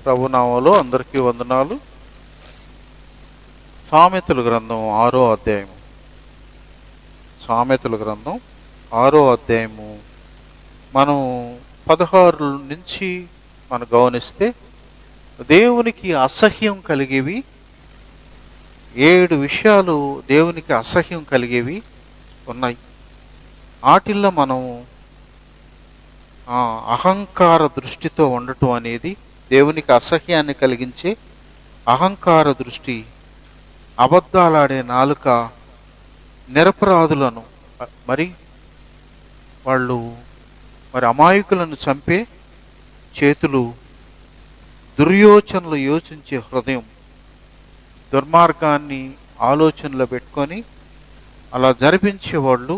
ప్రభునామంలో అందరికీ వందనాలు. సామెతల గ్రంథం 6వ అధ్యాయము. సామెతల గ్రంథం 6వ అధ్యాయము మనం 16 నుంచి మనం గమనిస్తే దేవునికి అసహ్యం కలిగేవి 7 విషయాలు దేవునికి అసహ్యం కలిగేవి ఉన్నాయి. వాటిల్లో మనం అహంకార దృష్టితో ఉండటం అనేది దేవునికి అసహ్యాన్ని కలిగించే అహంకార దృష్టి, అబద్ధాలాడే నాలుక, నిరపరాధులను వాళ్ళు అమాయకులను చంపే చేతులు, దుర్యోచనలు యోచించే హృదయం, దుర్మార్గాన్ని ఆలోచనలో పెట్టుకొని అలా జరిపించేవాళ్ళు.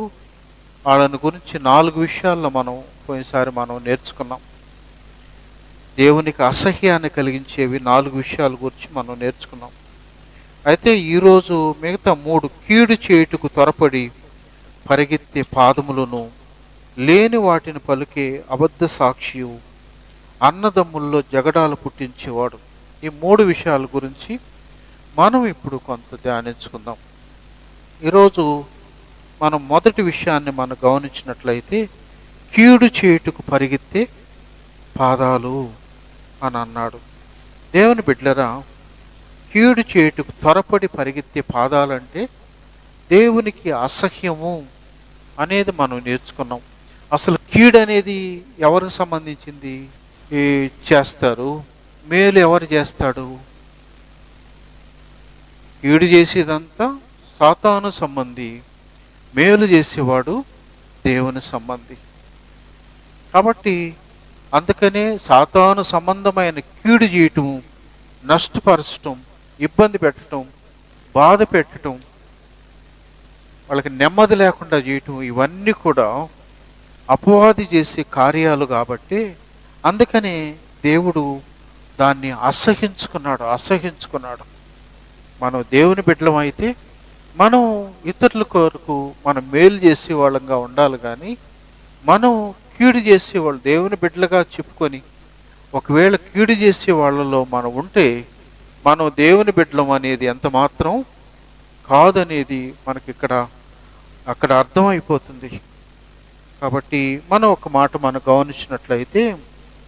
వాళ్ళని గురించి 4 విషయాల్లో మనం పోయినసారి నేర్చుకున్నాం. దేవునికి అసహ్యాన్ని కలిగించేవి 4 విషయాల గురించి మనం నేర్చుకున్నాం. అయితే ఈరోజు మిగతా 3 కీడు చేయుటకు త్వరపడి పరిగెత్తే పాదములను, లేని వాటిని పలికే అబద్ధ సాక్షియు, అన్నదమ్ముల్లో జగడాలు పుట్టించేవాడు. ఈ 3 విషయాల గురించి మనం ఇప్పుడు కొంత ధ్యానించుకుందాం. ఈరోజు మనం మొదటి విషయాన్ని మనం గమనించినట్లయితే కీడు చేయుటకు పరిగెత్తే పాదాలు అని అన్నాడు. దేవుని బిడ్డలారా, కీడు చేయుటకు త్వరపడి పరిగెత్తే పాదాలంటే దేవునికి అసహ్యము అనేది మనం నేర్చుకున్నాం. అసలు కీడు అనేది ఎవరికి సంబంధించింది? చేస్తారు. మేలు ఎవరు చేస్తాడు? కీడు చేసేదంతా సాతాను సంబంధి, మేలు చేసేవాడు దేవుని సంబంధి. కాబట్టి అందుకనే సాతాను సంబంధమైన కీడు చేయటం, నష్టపరచటం, ఇబ్బంది పెట్టడం, బాధ పెట్టడం, వాళ్ళకి నెమ్మది లేకుండా చేయటం, ఇవన్నీ కూడా అపవాది చేసే కార్యాలు. కాబట్టి అందుకనే దేవుడు దాన్ని అసహించుకున్నాడు. మనం దేవుని బిడ్డలం అయితే మనం ఇతరుల కొరకు మనం మేలు చేసే వాళ్ళంగా ఉండాలి. కానీ మనం కీడు చేసేవాళ్ళు దేవుని బిడ్డలుగా చెప్పుకొని ఒకవేళ కీడు చేసే వాళ్ళలో మనం ఉంటే మనం దేవుని బిడ్డలం అనేది ఎంత మాత్రం కాదనేది మనకి అక్కడ అర్థమైపోతుంది. కాబట్టి మనం ఒక మాట మనం గమనించినట్లయితే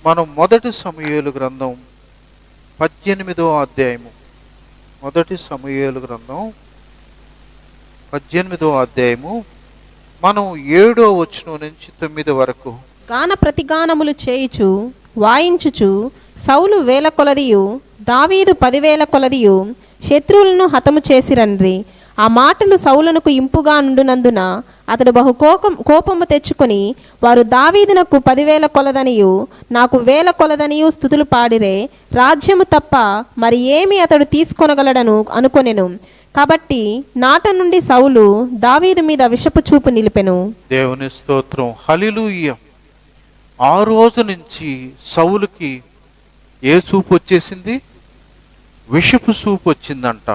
మనం మొదటి సమూయేలు గ్రంథం 18వ అధ్యాయము, మొదటి సమూయేలు గ్రంథం 18వ అధ్యాయము మనం 7వ వచనం నుంచి 9 వరకు. గాన ప్రతిగానములు చేయుచు వాయించుచు సౌలు 1000 కొలదియు దావీదు 10,000 కొలదియు శత్రువులను హతము చేసిరండ్రి. ఆ మాటలు సౌలునకు ఇంపుగా నుండునందున అతడు బహు కోపము తెచ్చుకొని, వారు దావీదునకు 10,000 కొలదనియు నాకు 1000 కొలదనియు స్తుతులు పాడిరే, రాజ్యము తప్ప మరి ఏమి అతడు తీసుకొనగలడను అనుకొనెను. కాబట్టి నాట నుండి సౌలు దావీదు మీద విషపు చూపు నిలిపెను. దేవుని స్తోత్రం, హల్లెలూయా. ఆ రోజు నుంచి సౌలుకి ఏ చూపు వచ్చేసింది? విషపు చూపు వచ్చిందంట.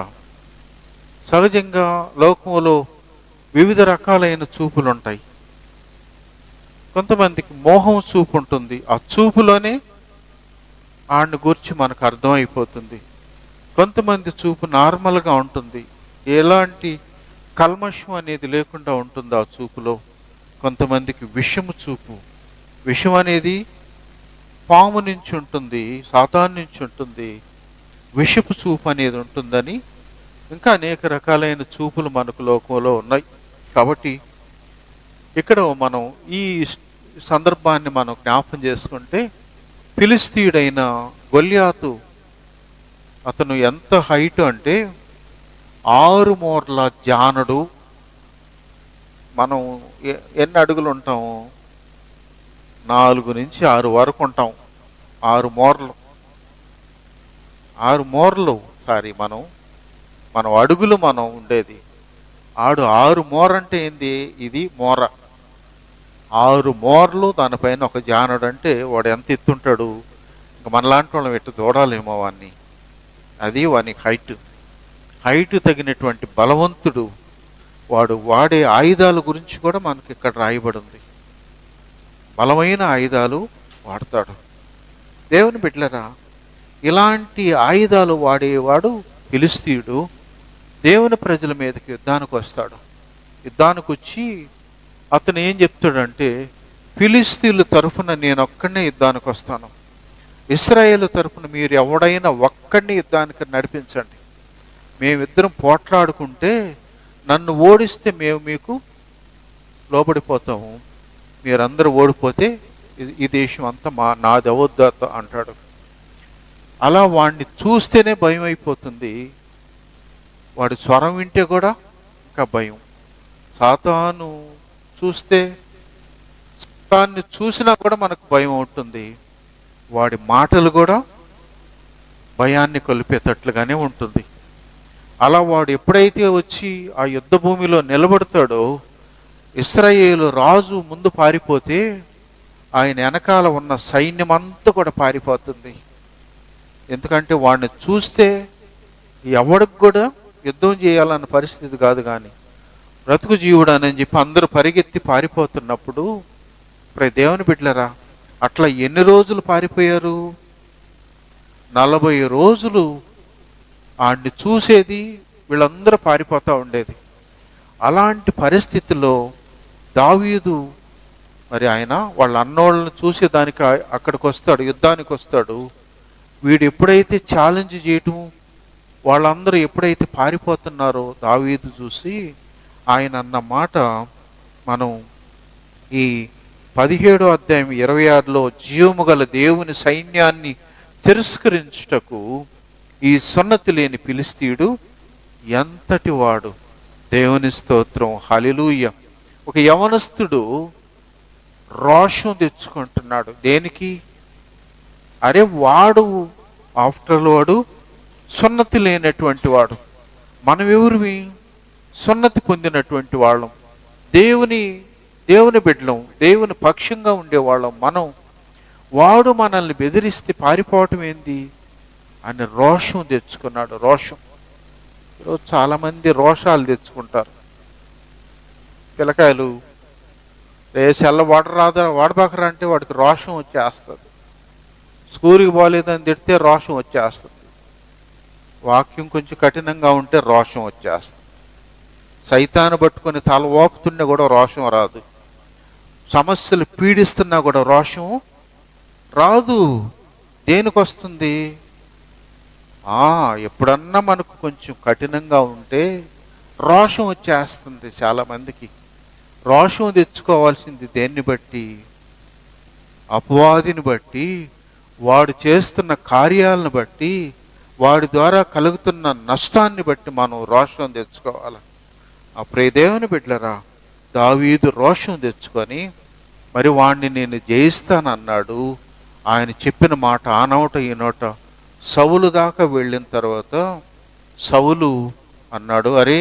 సహజంగా లోకంలో వివిధ రకాలైన చూపులు ఉంటాయి. కొంతమందికి మోహం చూపు ఉంటుంది. ఆ చూపులోనే ఆడిని గురించి మనకు అర్థమైపోతుంది. కొంతమంది చూపు నార్మల్గా ఉంటుంది, ఎలాంటి కల్మషం అనేది లేకుండా ఉంటుంది ఆ చూపులో. కొంతమందికి విషము చూపు. విషం అనేది పాము నుంచి ఉంటుంది, సాతాను నుంచి ఉంటుంది. విషపు చూపు అనేది ఉంటుందని ఇంకా అనేక రకాలైన చూపులు మనకు లోకంలో ఉన్నాయి. కాబట్టి ఇక్కడ మనం ఈ సందర్భాన్ని మనం జ్ఞాపం చేసుకుంటే, ఫిలిస్తీయుడైన గొల్యాతు అతను ఎంత హైట్ అంటే 6 మూరల జానుడు. మనం ఎన్ని అడుగులు ఉంటాము? 4 నుంచి 6 వరకు ఉంటాం. 6 మూరలు మనం అడుగులు మనం ఉండేది. 6 మూర అంటే ఏంది? ఇది మూర. 6 మూరలు, దానిపైన ఒక జానుడు అంటే వాడు ఎంత ఎత్తుంటాడు? ఇంకా మనలాంటి వాళ్ళం ఎట్టు చూడాలేమో వాడిని. అది వానికి హైట్ తగినటువంటి బలవంతుడు. వాడు వాడే ఆయుధాల గురించి కూడా మనకి ఇక్కడ రాయబడి ఉంది. బలమైన ఆయుధాలు వాడతాడు. దేవుని బిడ్డలారా, ఇలాంటి ఆయుధాలు వాడేవాడు ఫిలిస్తీయుడు దేవుని ప్రజల మీదకి యుద్ధానికి వస్తాడు. యుద్ధానికి వచ్చి అతను ఏం చెప్తాడంటే, ఫిలిస్తీన్ల తరఫున నేను ఒక్కడనే యుద్ధానికి వస్తాను, ఇశ్రాయేలు తరఫున మీరు ఎవడైనా ఒక్కడిని యుద్ధానికి నడిపించండి, మేమిద్దరం పోట్లాడుకుంటే నన్ను ఓడిస్తే మేము మీకు లోబడిపోతాము, మీరందరూ ఓడిపోతే ఈ దేశం అంతా నాది అవద్దు అంటాడు. అలా వాడిని చూస్తేనే భయం అయిపోతుంది. వాడి స్వరం వింటే కూడా ఇంకా భయం. సాతాను చూస్తే, సాతాన్ని చూసినా కూడా మనకు భయం ఉంటుంది. వాడి మాటలు కూడా భయాన్ని కొలిపేటట్లుగానే ఉంటుంది. అలా వాడు ఎప్పుడైతే వచ్చి ఆ యుద్ధ భూమిలో నిలబడతాడో, ఇశ్రాయేలు రాజు ముందు పారిపోతే ఆయన వెనకాల ఉన్న సైన్యం అంతా కూడా పారిపోతుంది. ఎందుకంటే వాడిని చూస్తే ఎవడికి కూడా యుద్ధం చేయాలన్న పరిస్థితి కాదు, కానీ బ్రతుకు జీవుడు అని చెప్పి అందరూ పరిగెత్తి పారిపోతున్నప్పుడు, ఇప్పుడు దేవుని బిడ్డలరా, అట్లా ఎన్ని రోజులు పారిపోయారు? 40 రోజులు ఆడిని చూసేది, వీళ్ళందరూ పారిపోతూ ఉండేది. అలాంటి పరిస్థితుల్లో దావీదు మరి ఆయన వాళ్ళ అన్నోళ్ళని చూసేదానికి అక్కడికి వస్తాడు, యుద్ధానికి వస్తాడు. వీడు ఎప్పుడైతే ఛాలెంజ్ చేయటం, వాళ్ళందరూ ఎప్పుడైతే పారిపోతున్నారో దావీదు చూసి ఆయన అన్న మాట మనం ఈ 17వ అధ్యాయం 26లో, జీవము గల దేవుని సైన్యాన్ని తిరస్కరించుటకు ఈ సున్నతి లేని ఫిలిస్తీయుడు ఎంతటి వాడు. దేవుని స్తోత్రం, హల్లెలూయా. ఒక యవనస్తుడు రోషం తెచ్చుకుంటున్నాడు. దేనికి? అరే వాడు ఆఫ్టర్ వాడు సున్నతి లేనటువంటి వాడు. మనం ఎవరివి? సున్నతి పొందినటువంటి వాళ్ళం, దేవుని బిడ్డలం, దేవుని పక్షంగా ఉండేవాళ్ళం మనం. వాడు మనల్ని బెదిరిస్తే పారిపోవటం ఏంది అని రోషం తెచ్చుకున్నాడు. రోషం. ఈరోజు చాలామంది రోషాలు తెచ్చుకుంటారు. పిల్లకాయలు సెల్ల వాడబాకరా అంటే వాడికి రోషం వచ్చేస్తుంది. స్కూల్కి పోలేదని తిడితే రోషం వచ్చేస్తుంది. వాక్యం కొంచెం కఠినంగా ఉంటే రోషం వచ్చేస్తుంది. సైతాను పట్టుకొని తల ఓపుతున్నా కూడా రోషం రాదు. సమస్యలు పీడిస్తున్నా కూడా రోషం రాదు. దేనికి వస్తుంది? ఎప్పుడన్నా మనకు కొంచెం కఠినంగా ఉంటే రోషం వచ్చేస్తుంది. చాలామందికి రోషం తెచ్చుకోవాల్సింది దేన్ని బట్టి? అపవాదిని బట్టి, వాడు చేస్తున్న కార్యాలను బట్టి, వాడి ద్వారా కలుగుతున్న నష్టాన్ని బట్టి మనం రోషం తెచ్చుకోవాలి. ఆ ప్రియదేవుని బిడ్డలరా, దావీదు రోషం తెచ్చుకొని మరి వాణ్ణి నేను జయిస్తానన్నాడు. ఆయన చెప్పిన మాట ఆ నోట ఈ నోట సౌలు దాకా వెళ్ళిన తర్వాత సౌలు అన్నాడు, అరే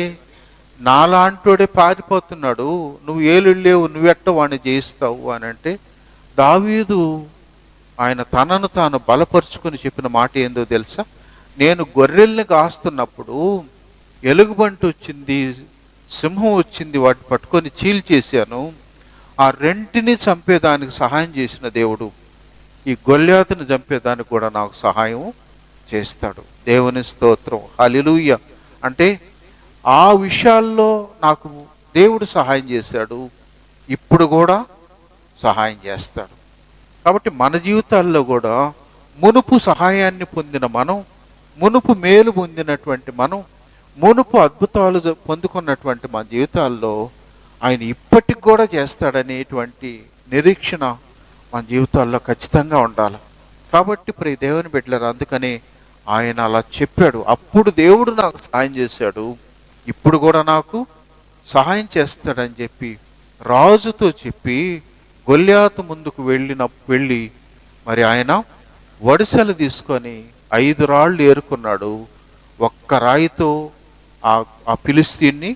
నాలాంటోడే పారిపోతున్నాడు, నువ్వు ఏలుళ్ళేవు, నువ్వెట్ట వాడిని జయిస్తావు అని అంటే, దావీదు ఆయన తనను తాను బలపరుచుకుని చెప్పిన మాట ఏందో తెలుసా? నేను గొర్రెల్ని కాస్తున్నప్పుడు ఎలుగుబంటి వచ్చింది, సింహం వచ్చింది, వాటిని పట్టుకొని చీల్చేశాను. ఆ రెంటిని చంపేదానికి సహాయం చేసిన దేవుడు ఈ గొల్యాతుని చంపేదానికి కూడా నాకు సహాయం చేస్తాడు. దేవుని స్తోత్రం, హల్లెలూయా. అంటే ఆ విషయాల్లో నాకు దేవుడు సహాయం చేశాడు, ఇప్పుడు కూడా సహాయం చేస్తాడు. కాబట్టి మన జీవితాల్లో కూడా మునుపు సహాయాన్ని పొందిన మనం, మునుపు మేలు పొందినటువంటి మనం, మునుపు అద్భుతాలు పొందుకున్నటువంటి మన జీవితాల్లో ఆయన ఇప్పటికి కూడా చేస్తాడనేటువంటి నిరీక్షణ మన జీవితాల్లో ఖచ్చితంగా ఉండాలి. కాబట్టి ప్రియ దేవుని బిడ్డలారా, అందుకని ఆయన అలా చెప్పాడు. అప్పుడు దేవుడు నాకు సహాయం చేశాడు, ఇప్పుడు కూడా నాకు సహాయం చేస్తాడని చెప్పి రాజుతో చెప్పి గొల్యాతు ముందుకు వెళ్ళి మరి ఆయన వడిసెలు తీసుకొని 5 రాళ్ళు ఏరుకున్నాడు. ఒక్క రాయితో ఆ ఫిలిస్తీన్ని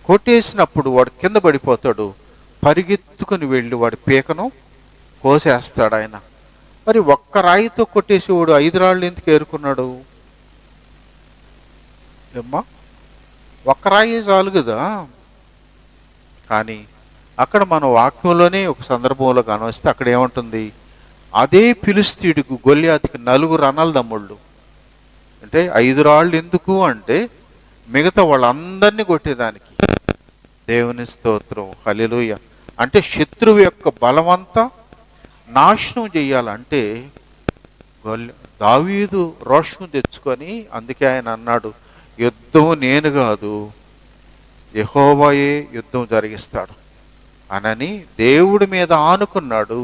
కొట్టేసినప్పుడు వాడు కింద పడిపోతాడు. పరిగెత్తుకుని వెళ్ళి వాడి పీకను కోసేస్తాడు ఆయన. మరి ఒక్క రాయితో కొట్టేసి వాడు 5 రాళ్ళు ఎందుకు ఏరుకున్నాడు? ఏమ్మా, ఒక్క రాయి చాలు కదా. కానీ అక్కడ మన వాక్యంలోనే ఒక సందర్భంలో కనిపిస్తే అక్కడ ఏముంటుంది? అదే ఫిలిస్తీయుడికి గొల్యాతుకి 4 అన్నలదమ్ముళ్ళు. అంటే 5 రాళ్ళు ఎందుకు అంటే మిగతా వాళ్ళందరినీ కొట్టేదానికి. దేవుని స్తోత్రం, హల్లెలూయా. అంటే శత్రువు యొక్క బలమంతా నాశనం చేయాలంటే దావీదు రోషం తెచ్చుకొని, అందుకే ఆయన అన్నాడు, యుద్ధం నేను కాదు యెహోవాయే యుద్ధం జరిగిస్తాడు అనని దేవుడి మీద ఆనుకున్నాడు,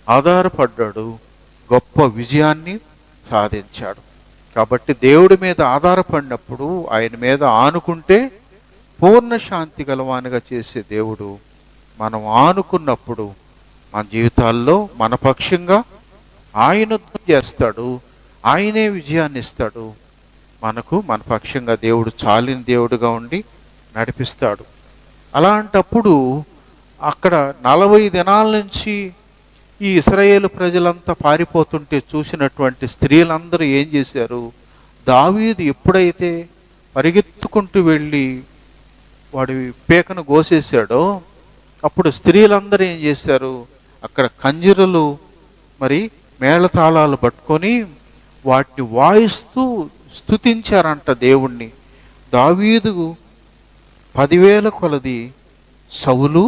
ఆధారపడ్డాడు, గొప్ప విజయాన్ని సాధించాడు. కాబట్టి దేవుడి మీద ఆధారపడినప్పుడు, ఆయన మీద ఆనుకుంటే పూర్ణ శాంతి గలవానిగా చేసే దేవుడు మనం ఆనుకున్నప్పుడు మన జీవితాల్లో మన పక్షంగా ఆయన యుద్ధం చేస్తాడు, ఆయనే విజయాన్ని ఇస్తాడు. మనకు మన పక్షంగా దేవుడు చాలిన దేవుడుగా ఉండి నడిపిస్తాడు. అలాంటప్పుడు అక్కడ 40 దినాల నుంచి ఈ ఇశ్రాయేలు ప్రజలంతా పారిపోతుంటే చూసినటువంటి స్త్రీలందరూ ఏం చేశారు? దావీదు ఎప్పుడైతే పరిగెత్తుకుంటూ వెళ్ళి వాడి పేకను కోసేశాడో అప్పుడు స్త్రీలందరూ ఏం చేశారు? అక్కడ కంజరలు మరి మేళతాళాలు పట్టుకొని వాటిని వాయిస్తూ స్తుతించారంట దేవుణ్ణి. దావీదు 10,000 కొలది, సౌలు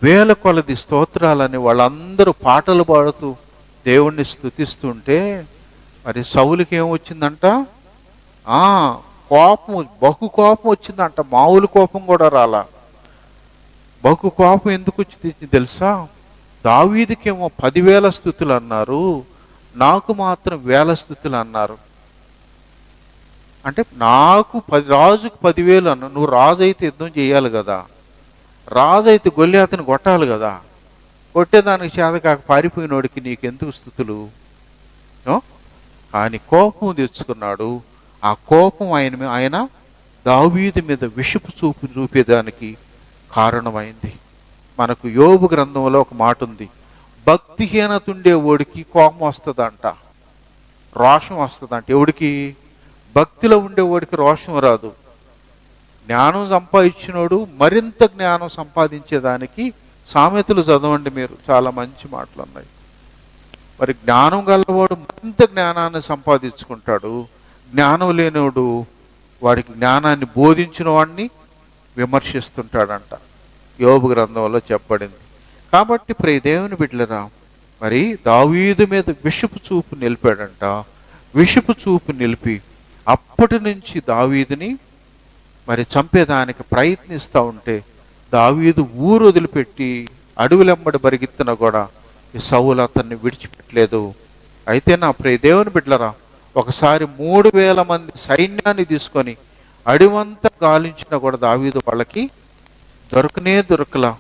1,000 కొలది స్తోత్రాలని వాళ్ళందరూ పాటలు పాడుతూ దేవుణ్ణి స్తుతిస్తుంటే మరి సౌలుకి ఏమొచ్చిందంట? కోపం, బహు కోపం వచ్చిందంట. మామూలు కోపం కూడా రాలా. బహు కోపం ఎందుకు వచ్చింది తెలుసా? దావీదుకేమో 10,000 స్తుతులు అన్నారు, నాకు మాత్రం 1,000 స్తుతులు అన్నారు. అంటే నాకు రాజుకు 10,000 అన్న, నువ్వు రాజు అయితే యుద్ధం చేయాలి కదా, రాజు అయితే గొల్యాతుని కొట్టాలి కదా, కొట్టేదానికి చేత కాక పారిపోయినోడికి నీకెందుకు స్తుతులు? కానీ కోపం తెచ్చుకున్నాడు. ఆ కోపం ఆయన దావీదు మీద విషపు చూపు చూపేదానికి కారణమైంది. మనకు యోబు గ్రంథంలో ఒక మాట ఉంది, భక్తిహీనత ఉండేవాడికి కోపం వస్తుందంట, రోషం వస్తుందంట. ఎవడికి? భక్తిలో ఉండేవాడికి రోషం రాదు. జ్ఞానం సంపాదించినోడు మరింత జ్ఞానం సంపాదించేదానికి సామెతలు చదవండి మీరు, చాలా మంచి మాటలు ఉన్నాయి. మరి జ్ఞానం గలవాడు మరింత జ్ఞానాన్ని సంపాదించుకుంటాడు, జ్ఞానం లేనివాడు వాడికి జ్ఞానాన్ని బోధించిన వాడిని విమర్శిస్తుంటాడంట. యోబు గ్రంథంలో చెప్పబడింది. కాబట్టి ప్రియ దేవుని బిడ్డలరా, మరి దావీదు మీద విషపు చూపు నిలిపాడంట. విషపు చూపు నిలిపి అప్పటి నుంచి దావీదుని మరి చంపేదానికి ప్రయత్నిస్తూ ఉంటే దావీదు ఊరు వదిలిపెట్టి అడవులెమ్మడి పరిగెత్తినా కూడా ఈ సౌలు అతన్ని విడిచిపెట్టలేదు. అయితే నా ప్రియ దేవుని బిడ్డలరా, ఒకసారి 3,000 మంది సైన్యాన్ని తీసుకొని అడివంతా గాలించినా కూడా దావీదు వాళ్ళకి దొరకలా.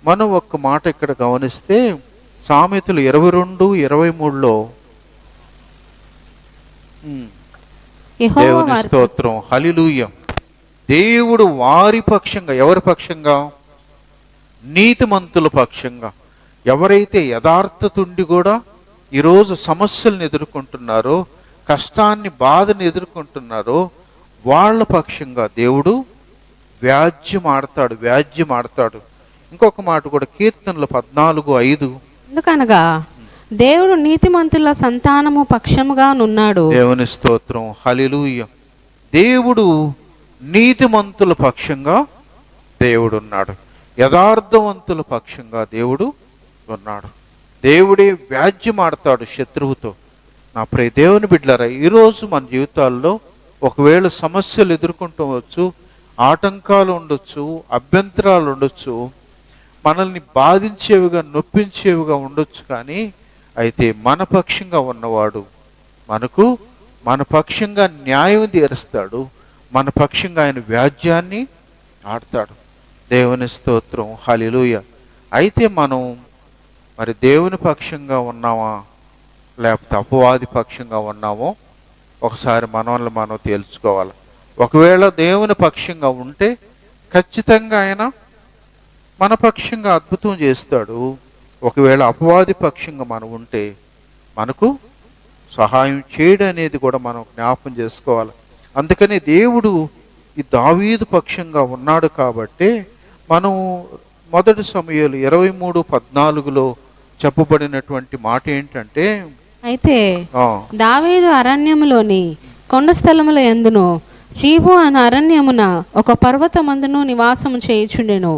మనం ఒక్క మాట ఇక్కడ గమనిస్తే సామెతలు 22:23లో దేవుని స్తోత్రం, హల్లెలూయా. దేవుడు వారి పక్షంగా, ఎవరి పక్షంగా? నీతిమంతుల పక్షంగా. ఎవరైతే యథార్థతుండి కూడా ఈరోజు సమస్యలను ఎదుర్కొంటున్నారో, కష్టాన్ని, బాధని ఎదుర్కొంటున్నారో వాళ్ళ పక్షంగా దేవుడు వ్యాజ్యం ఆడతాడు. ఇంకొక మాట కూడా కీర్తనలు 14:5, ఎందుకనగా దేవుడు నీతిమంతుల సంతానము పక్షముగా నున్నాడు. దేవుని స్తోత్రం, హల్లెలూయా. దేవుడు నీతిమంతుల పక్షంగా దేవుడు ఉన్నాడు, యథార్థవంతుల పక్షంగా దేవుడు ఉన్నాడు. దేవుడే వ్యాజ్యం ఆడతాడు శత్రువుతో. నా ప్రియ దేవుని బిడ్డలారా, ఈరోజు మన జీవితాల్లో ఒకవేళ సమస్యలు ఎదుర్కొంటవచ్చు, ఆటంకాలు ఉండొచ్చు, అభ్యంతరాలు ఉండొచ్చు, మనల్ని బాధించేవిగా, నొప్పించేవిగా ఉండొచ్చు. కానీ అయితే మన పక్షంగా ఉన్నవాడు మనకు మన పక్షంగా న్యాయం తీరుస్తాడు, మన పక్షంగా ఆయన వ్యాజ్యాన్ని ఆడతాడు. దేవుని స్తోత్రం, హల్లెలూయా. అయితే మనం మరి దేవుని పక్షంగా ఉన్నామా లేకపోతే అపవాది పక్షంగా ఉన్నామో ఒకసారి మనల్ని మనం తేల్చుకోవాలి. ఒకవేళ దేవుని పక్షంగా ఉంటే ఖచ్చితంగా ఆయన మన పక్షంగా అద్భుతం చేస్తాడు. ఒకవేళ అపవాది పక్షంగా మనం ఉంటే మనకు సహాయం చేయడం అనేది కూడా మనం జ్ఞాపకం చేసుకోవాలి. అందుకని దేవుడు ఈ దావీదు పక్షంగా ఉన్నాడు కాబట్టి మనం 1 సమూయేలు 23:14లో చెప్పబడినటువంటి మాట ఏంటంటే అయితే ఆ, దావీదు అరణ్యములోని కొండ స్థలముల యందును జీబు అను అరణ్యమున ఒక పర్వతమందును నివాసము చేయుచుండెను.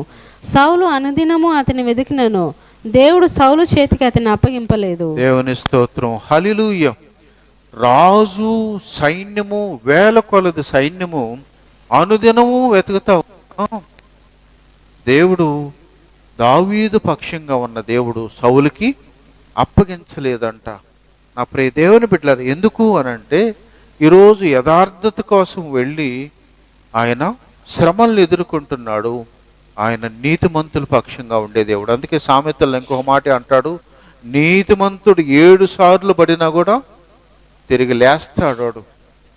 సౌలు అనుదినము అతని వెతికినను దేవుడు సౌలు చేతికి అతన్ని అప్పగింపలేదు. దేవుని స్తోత్రం. హల్లెలూయా. రాజు సైన్యము, వేల కొలది సైన్యము అనుదినము వెతుకుతా ఉన్నాం. దేవుడు దావీదు పక్షంగా ఉన్న దేవుడు సౌలుకి అప్పగించలేదంట. నా ప్రియ దేవుని బిడ్డలారా, ఎందుకు అనంటే ఈరోజు యథార్థత కోసం వెళ్ళి ఆయన శ్రమలను ఎదుర్కొంటున్నాడు. ఆయన నీతిమంతుల పక్షంగా ఉండే దేవుడు. అందుకే సామెతల్లో ఇంకొక మాట అంటాడు, నీతిమంతుడు 7 సార్లు పడినా కూడా తిరిగి లేస్తాడు వాడు.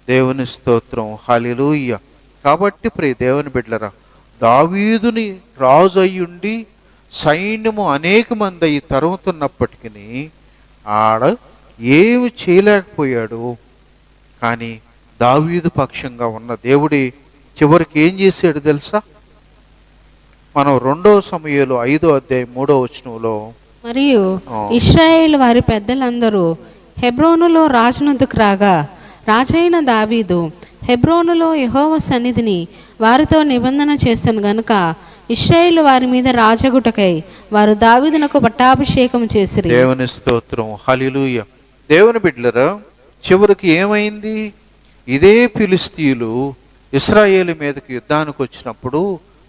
దేవుని స్తోత్రం. హల్లెలూయా. కాబట్టి ప్రియ దేవుని బిడ్డలారా, దావీదుని రాజు అయ్యుండి సైన్యము అనేక మంది అయ్యి తరుగుతున్నప్పటికీ ఆడ ఏమి చేయలేకపోయాడు. కానీ దావీదు పక్షంగా ఉన్న దేవుడి చివరికి ఏం చేశాడు తెలుసా? మనం 2 సమూయేలు 5వ అధ్యాయం 3వ వచనంలో మరియు ఇశ్రాయేలు వారి పెద్దలందరూ హెబ్రోనులో రాజునందుకు రాగా రాజైన దావీదు హెబ్రోనులో యెహోవా సన్నిధిని వారితో నిబంధన చేశాను గనుక ఇశ్రాయేలు వారి మీద రాజగుటకై వారు దావీదునకు పట్టాభిషేకం చేసిరి. దేవుని స్తోత్రం. హల్లెలూయా. దేవుని బిడ్డలారా, చివరికి ఏమైంది? ఇదే ఫిలిస్తీయులు ఇశ్రాయేలు మీదకి యుద్ధానికి వచ్చినప్పుడు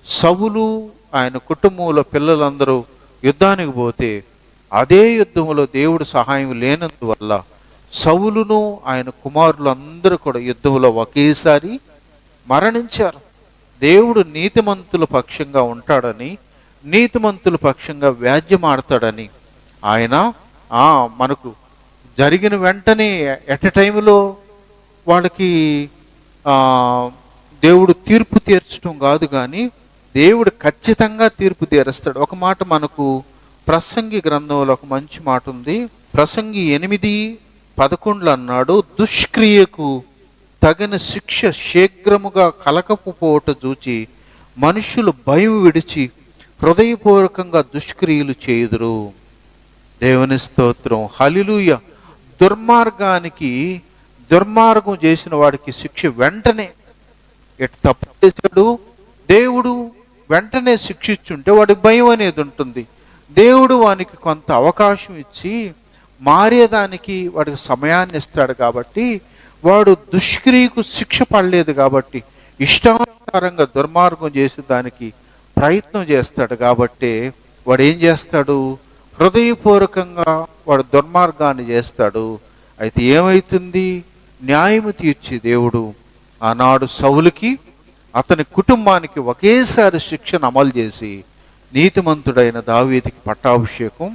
సౌలు ఆయన కుటుంబంలో పిల్లలందరూ యుద్ధానికి పోతే అదే యుద్ధంలో దేవుడు సహాయం లేనందువల్ల సౌలును ఆయన కుమారులు అందరూ కూడా యుద్ధంలో ఒకేసారి మరణించారు. దేవుడు నీతిమంతుల పక్షంగా ఉంటాడని, నీతిమంతుల పక్షంగా వ్యాజ్యమాడతాడని ఆయన మనకు జరిగిన వెంటనే ఎట్ టైంలో వాళ్ళకి దేవుడు తీర్పు తీర్చడం కాదు, కానీ దేవుడు ఖచ్చితంగా తీర్పు తీరుస్తాడు. ఒక మాట మనకు ప్రసంగి గ్రంథంలో ఒక మంచి మాట ఉంది. ప్రసంగి 8:11 అన్నాడు, దుష్క్రియకు తగిన శిక్ష శీఘ్రముగా కలకపోవట చూచి మనుషులు భయం విడిచి హృదయపూర్వకంగా దుష్క్రియలు చేయుదురు. దేవుని స్తోత్రం. హల్లెలూయా. దుర్మార్గం చేసిన వాడికి శిక్ష వెంటనే, ఎటు తప్పు చేశాడు దేవుడు వెంటనే శిక్షించుంటే వాడికి భయం అనేది ఉంటుంది. దేవుడు వానికి కొంత అవకాశం ఇచ్చి మారేదానికి వాడికి సమయాన్ని ఇస్తాడు. కాబట్టి వాడు దుష్క్రియకు శిక్ష పడలేదు కాబట్టి ఇష్టానుసారంగా దుర్మార్గం చేసేదానికి ప్రయత్నం చేస్తాడు. కాబట్టి వాడు ఏం చేస్తాడు? హృదయపూర్వకంగా వాడు దుర్మార్గాన్ని చేస్తాడు. అయితే ఏమవుతుంది? న్యాయము తీర్చి దేవుడు ఆనాడు సౌలుకి అతని కుటుంబానికి ఒకేసారి శిక్షను అమలు చేసి నీతిమంతుడైన దావీదుకి పట్టాభిషేకం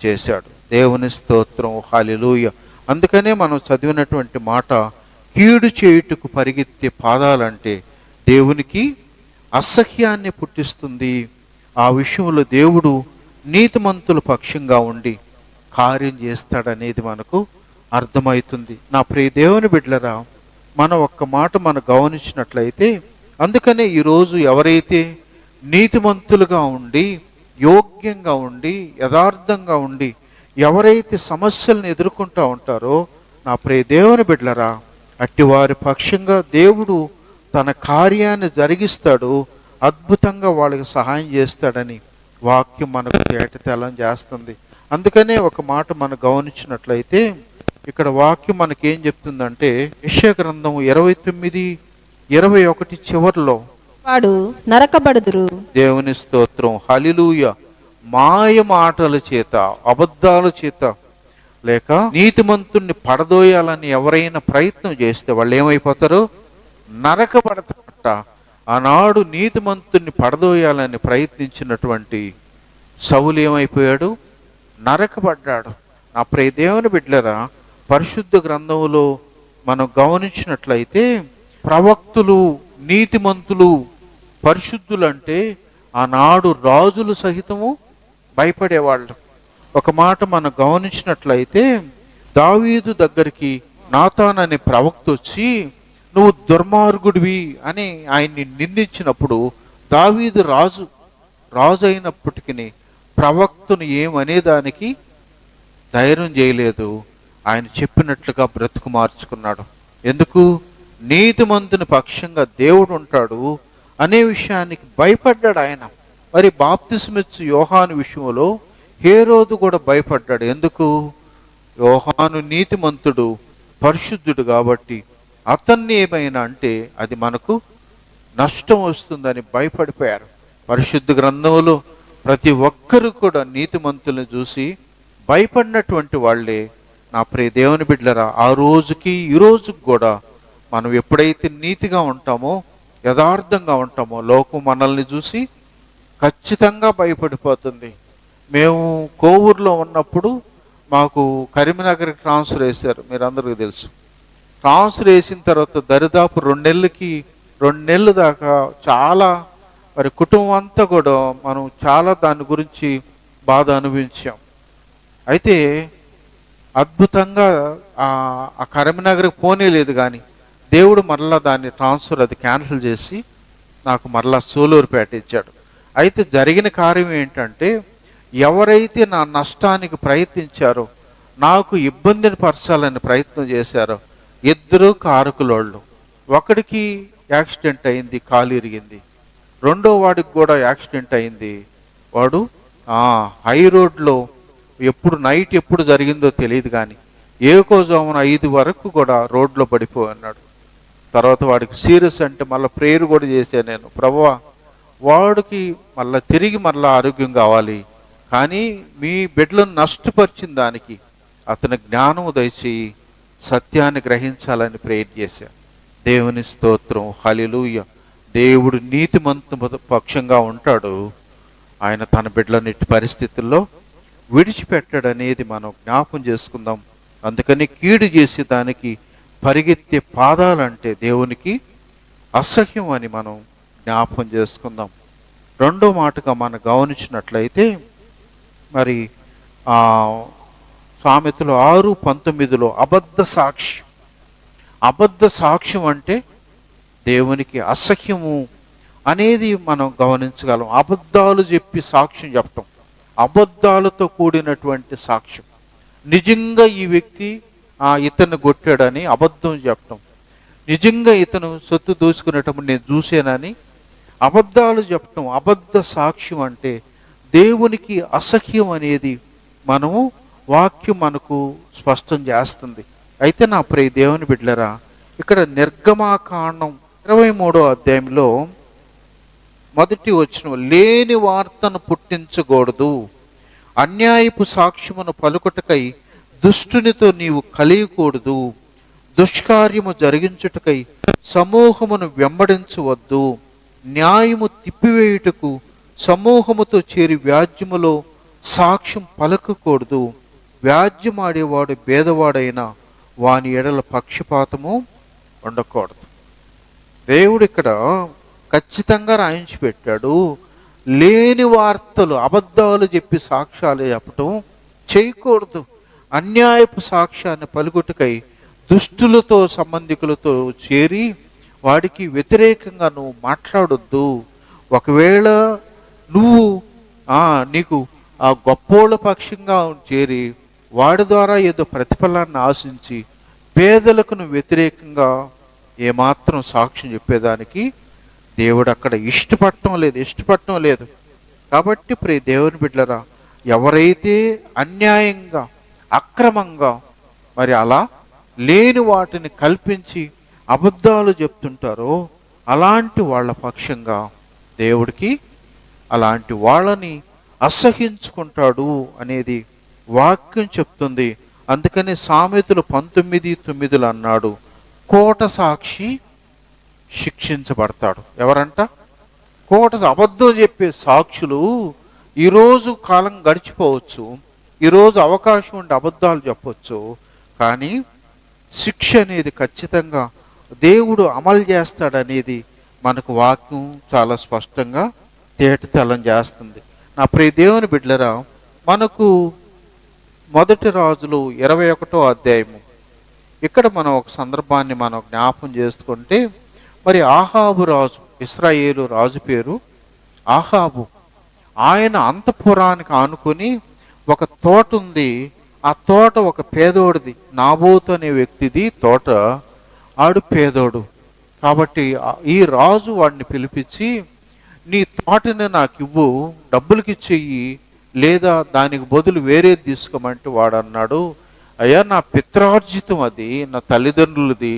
చేశాడు. దేవుని స్తోత్రం. హల్లెలూయా. అందుకనే మనం చదివినటువంటి మాట, కీడు చేయుటకు పరిగెత్తే పాదాలంటే దేవునికి అసహ్యాన్ని పుట్టిస్తుంది. ఆ విషయంలో దేవుడు నీతిమంతుల పక్షంగా ఉండి కార్యం చేస్తాడనేది మనకు అర్థమవుతుంది. నా ప్రియ దేవుని బిడ్డలరా, మనం ఒక్క మాట మనం గమనించినట్లయితే, అందుకనే ఈరోజు ఎవరైతే నీతిమంతులుగా ఉండి యోగ్యంగా ఉండి యథార్థంగా ఉండి ఎవరైతే సమస్యలను ఎదుర్కొంటూ ఉంటారో, నా ప్రియ దేవుని బిడ్డలరా, అట్టి వారి పక్షంగా దేవుడు తన కార్యాన్ని జరిగిస్తాడు, అద్భుతంగా వాళ్ళకి సహాయం చేస్తాడని వాక్యం మనకు తేటతెల్లం చేస్తుంది. అందుకనే ఒక మాట మనం గమనించినట్లయితే ఇక్కడ వాక్యం మనకేం చెప్తుందంటే, యెషయా గ్రంథం 29:21 చివర్లో వాడు నరకబడుదురు. దేవుని స్తోత్రం. హల్లెలూయా. మాయ మాటల చేత, అబద్ధాల చేత లేక నీతిమంతుణ్ణి పడదోయాలని ఎవరైనా ప్రయత్నం చేస్తే వాళ్ళు ఏమైపోతారు? నరకబడతారట. ఆనాడు నీతిమంతుణ్ణి పడదోయాలని ప్రయత్నించినటువంటి సౌలు ఏమైపోయాడు? నరకబడ్డాడు. నా ప్రియ దేవుని బిడ్డలారా, పరిశుద్ధ గ్రంథంలో మనం గమనించినట్లయితే ప్రవక్తులు, నీతిమంతులు, పరిశుద్ధులు అంటే ఆనాడు రాజులు సహితము భయపడేవాళ్ళు. ఒక మాట మనం గమనించినట్లయితే దావీదు దగ్గరికి నాతాన్ అనే ప్రవక్త వచ్చి నువ్వు దుర్మార్గుడివి అని ఆయన్ని నిందించినప్పుడు దావీదు రాజు అయినప్పటికీ ప్రవక్తను ఏమనేదానికి ధైర్యం చేయలేదు. ఆయన చెప్పినట్లుగా బ్రతుకు మార్చుకున్నాడు. ఎందుకు? నీతిమంతుని పక్షంగా దేవుడు ఉంటాడు అనే విషయానికి భయపడ్డాడు ఆయన. మరి బాప్తిస్మిచ్చు యోహాను విషయంలో హేరోదు కూడా భయపడ్డాడు. ఎందుకు? యోహాను నీతిమంతుడు, పరిశుద్ధుడు కాబట్టి అతన్ని ఏమైనా అంటే అది మనకు నష్టం వస్తుందని భయపడిపోయారు. పరిశుద్ధ గ్రంథంలో ప్రతి ఒక్కరు కూడా నీతిమంతుల్ని చూసి భయపడినటువంటి వాళ్ళే. నా ప్రియ దేవుని బిడ్డలరా, ఆ రోజుకి ఈ రోజుకి కూడా మనం ఎప్పుడైతే నీతిగా ఉంటామో, యథార్థంగా ఉంటామో, లోకం మనల్ని చూసి ఖచ్చితంగా భయపడిపోతుంది. మేము కోవూరులో ఉన్నప్పుడు మాకు కరీంనగర్కి ట్రాన్స్ఫర్ వేశారు, మీరు అందరికీ తెలుసు. ట్రాన్స్ఫర్ వేసిన తర్వాత దరిదాపు 2 నెలలు దాకా చాలా మరి కుటుంబం అంతా కూడా మనం చాలా దాని గురించి బాధ అనుభవించాం. అయితే అద్భుతంగా ఆ కరీంనగర్కి పోనీలేదు, కానీ దేవుడు మరలా దాన్ని ట్రాన్స్ఫర్ అది క్యాన్సిల్ చేసి నాకు మరలా సూలూరుపేట ఇచ్చాడు. అయితే జరిగిన కార్యం ఏంటంటే, ఎవరైతే నా నష్టానికి ప్రయత్నించారో, నాకు ఇబ్బందిని పరచాలని ప్రయత్నం చేశారో, 2 కారకులోళ్ళు. ఒకడికి యాక్సిడెంట్ అయింది, కాలు ఇరిగింది. రెండో వాడికి కూడా యాక్సిడెంట్ అయింది. వాడు హై రోడ్లో నైట్ ఎప్పుడు జరిగిందో తెలియదు, కానీ ఏకోజామున 5 వరకు కూడా రోడ్లో పడిపోయి ఉన్నాడు. తర్వాత వాడికి సీరియస్ అంటే మళ్ళీ ప్రేయర్ కూడా చేశాను నేను, ప్రభువా వాడికి తిరిగి ఆరోగ్యం కావాలి, కానీ మీ బిడ్డలను నష్టపరిచిన దానికి అతని జ్ఞానం దయచేయి, సత్యాన్ని గ్రహించాలని ప్రేయర్ చేశాను. దేవుని స్తోత్రం, హల్లెలూయా. దేవుడు నీతిమంతు పక్షంగా ఉంటాడు. ఆయన తన బిడ్డలను ఇట్టి పరిస్థితుల్లో విడిచిపెట్టాడు అనేది మనం జ్ఞాపం చేసుకుందాం. అందుకని కీడు చేసే దానికి పరిగెత్తే పాదాలంటే దేవునికి అసహ్యం అని మనం జ్ఞాపం చేసుకుందాం. రెండో మాటగా మనం గమనించినట్లయితే, మరి సామెతలు 6:19 అబద్ధ సాక్ష్యం అంటే దేవునికి అసహ్యము అనేది మనం గమనించగలం. అబద్ధాలు చెప్పి సాక్ష్యం చెప్పటం, అబద్ధాలతో కూడినటువంటి సాక్ష్యం. నిజంగా ఈ వ్యక్తి ఇతన్ని కొట్టాడని అబద్ధం చెప్పటం, నిజంగా ఇతను సొత్తు దోచుకునేటప్పుడు నేను చూశానని అబద్ధాలు చెప్పటం. అబద్ధ సాక్ష్యం అంటే దేవునికి అసహ్యం అనేది మనము వాక్యం మనకు స్పష్టం చేస్తుంది. అయితే నా ప్రియ దేవుని బిడ్డలరా, ఇక్కడ నిర్గమాకాండం 23వ అధ్యాయంలో 1వ వచనం, లేని వార్తను పుట్టించకూడదు, అన్యాయపు సాక్ష్యమును పలుకుటకై దుష్టునితో నీవు కలియకూడదు, దుష్కార్యము జరిగించుటకై సమూహమును వెంబడించవద్దు, న్యాయము తిప్పివేయుటకు సమూహముతో చేరి వ్యాజ్యములో సాక్ష్యం పలకకూడదు, వ్యాజ్యమాడేవాడు భేదవాడైనా వాని ఎడల పక్షపాతము ఉండకూడదు. దేవుడు ఇక్కడ ఖచ్చితంగా రాయించి పెట్టాడు. లేని వార్తలు, అబద్ధాలు చెప్పి సాక్ష్యాలు చెప్పటం చేయకూడదు. అన్యాయపు సాక్ష్యాన్ని పలుకుటకై దుష్టులతో సంబంధికులతో చేరి వాడికి వ్యతిరేకంగా నువ్వు మాట్లాడొద్దు. ఒకవేళ నువ్వు నీకు గొప్పోళ్ళ పక్షంగా చేరి వాడి ద్వారా ఏదో ప్రతిఫలాన్ని ఆశించి పేదలకు నువ్వు వ్యతిరేకంగా ఏమాత్రం సాక్ష్యం చెప్పేదానికి దేవుడు అక్కడ ఇష్టపడటం లేదు. కాబట్టి ప్రియ దేవుని బిడ్డలరా, ఎవరైతే అన్యాయంగా అక్రమంగా మరి అలా లేని వాటిని కల్పించి అబద్ధాలు చెప్తుంటారో అలాంటి వాళ్ళ పక్షంగా దేవుడికి అలాంటి వాళ్ళని అసహించుకుంటాడు అనేది వాక్యం చెప్తుంది. అందుకని సామెతలు 19:9 అన్నాడు, కోట సాక్షి శిక్షించబడతాడు. ఎవరంట? అబద్ధం చెప్పే సాక్షులు. ఈరోజు కాలం గడిచిపోవచ్చు, ఈరోజు అవకాశం ఉండి అబద్ధాలు చెప్పవచ్చు, కానీ శిక్ష అనేది ఖచ్చితంగా దేవుడు అమలు చేస్తాడనేది మనకు వాక్యం చాలా స్పష్టంగా తేటతెల్లం చేస్తుంది. నా ప్రియ దేవుని బిడ్డలరా, మనకు 1 రాజులు 21వ అధ్యాయము, ఇక్కడ మనం ఒక సందర్భాన్ని మనం జ్ఞాపం చేసుకుంటే, మరి ఆహాబు రాజు, ఇశ్రాయేలు రాజు పేరు ఆహాబు. ఆయన అంతఃపురానికి ఆనుకొని ఒక తోట ఉంది. ఆ తోట ఒక పేదోడిది, నాబోతు అనే వ్యక్తిది తోట. ఆడు పేదోడు కాబట్టి ఈ రాజు వాడిని పిలిపించి, నీ తోటని నాకు ఇవ్వు, డబ్బులకి ఇచ్చేయి, లేదా దానికి బదులు వేరేది తీసుకోమంటే వాడు అన్నాడు, అయ్యా నా పిత్రార్జితం అది, నా తల్లిదండ్రులది,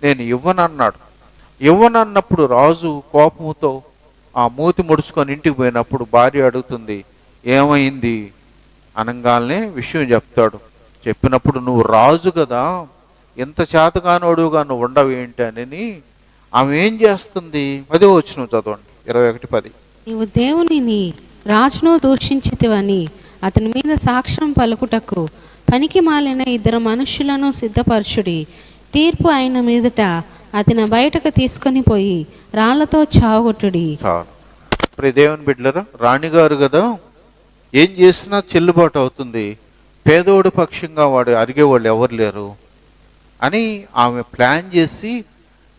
నేను ఇవ్వనన్నాడు. ఇవ్వనన్నప్పుడు రాజు కోపంతో ఆ మూతి ముడుచుకొని ఇంటికి పోయినప్పుడు భార్య అడుగుతుంది, ఏమైంది అనగానే విషయం చెప్తాడు. చెప్పినప్పుడు నువ్వు రాజు కదా, ఎంత చేతగానోడుగా నువ్వు ఉండవు ఏంటి అని ఆమె ఏం చేస్తుంది? 10వ వచనం చదవండి, 21:10. నీవు దేవునిని రాజును దూషించితివని అతని మీద సాక్ష్యం పలుకుటకు పనికి మాలిన 2 మనుష్యులను సిద్ధపరచుడి. తీర్పు అయిన మీదట అతని బయటకు తీసుకొని పోయి రాళ్లతో చావగొట్టుడి. చాలు. ఇప్పుడు దేవుని బిడ్డలరా, రాణిగారు కదా, ఏం చేసినా చెల్లుబాటు అవుతుంది, పేదోడి పక్షంగా వాడు అడిగేవాళ్ళు ఎవరు లేరు అని ఆమె ప్లాన్ చేసి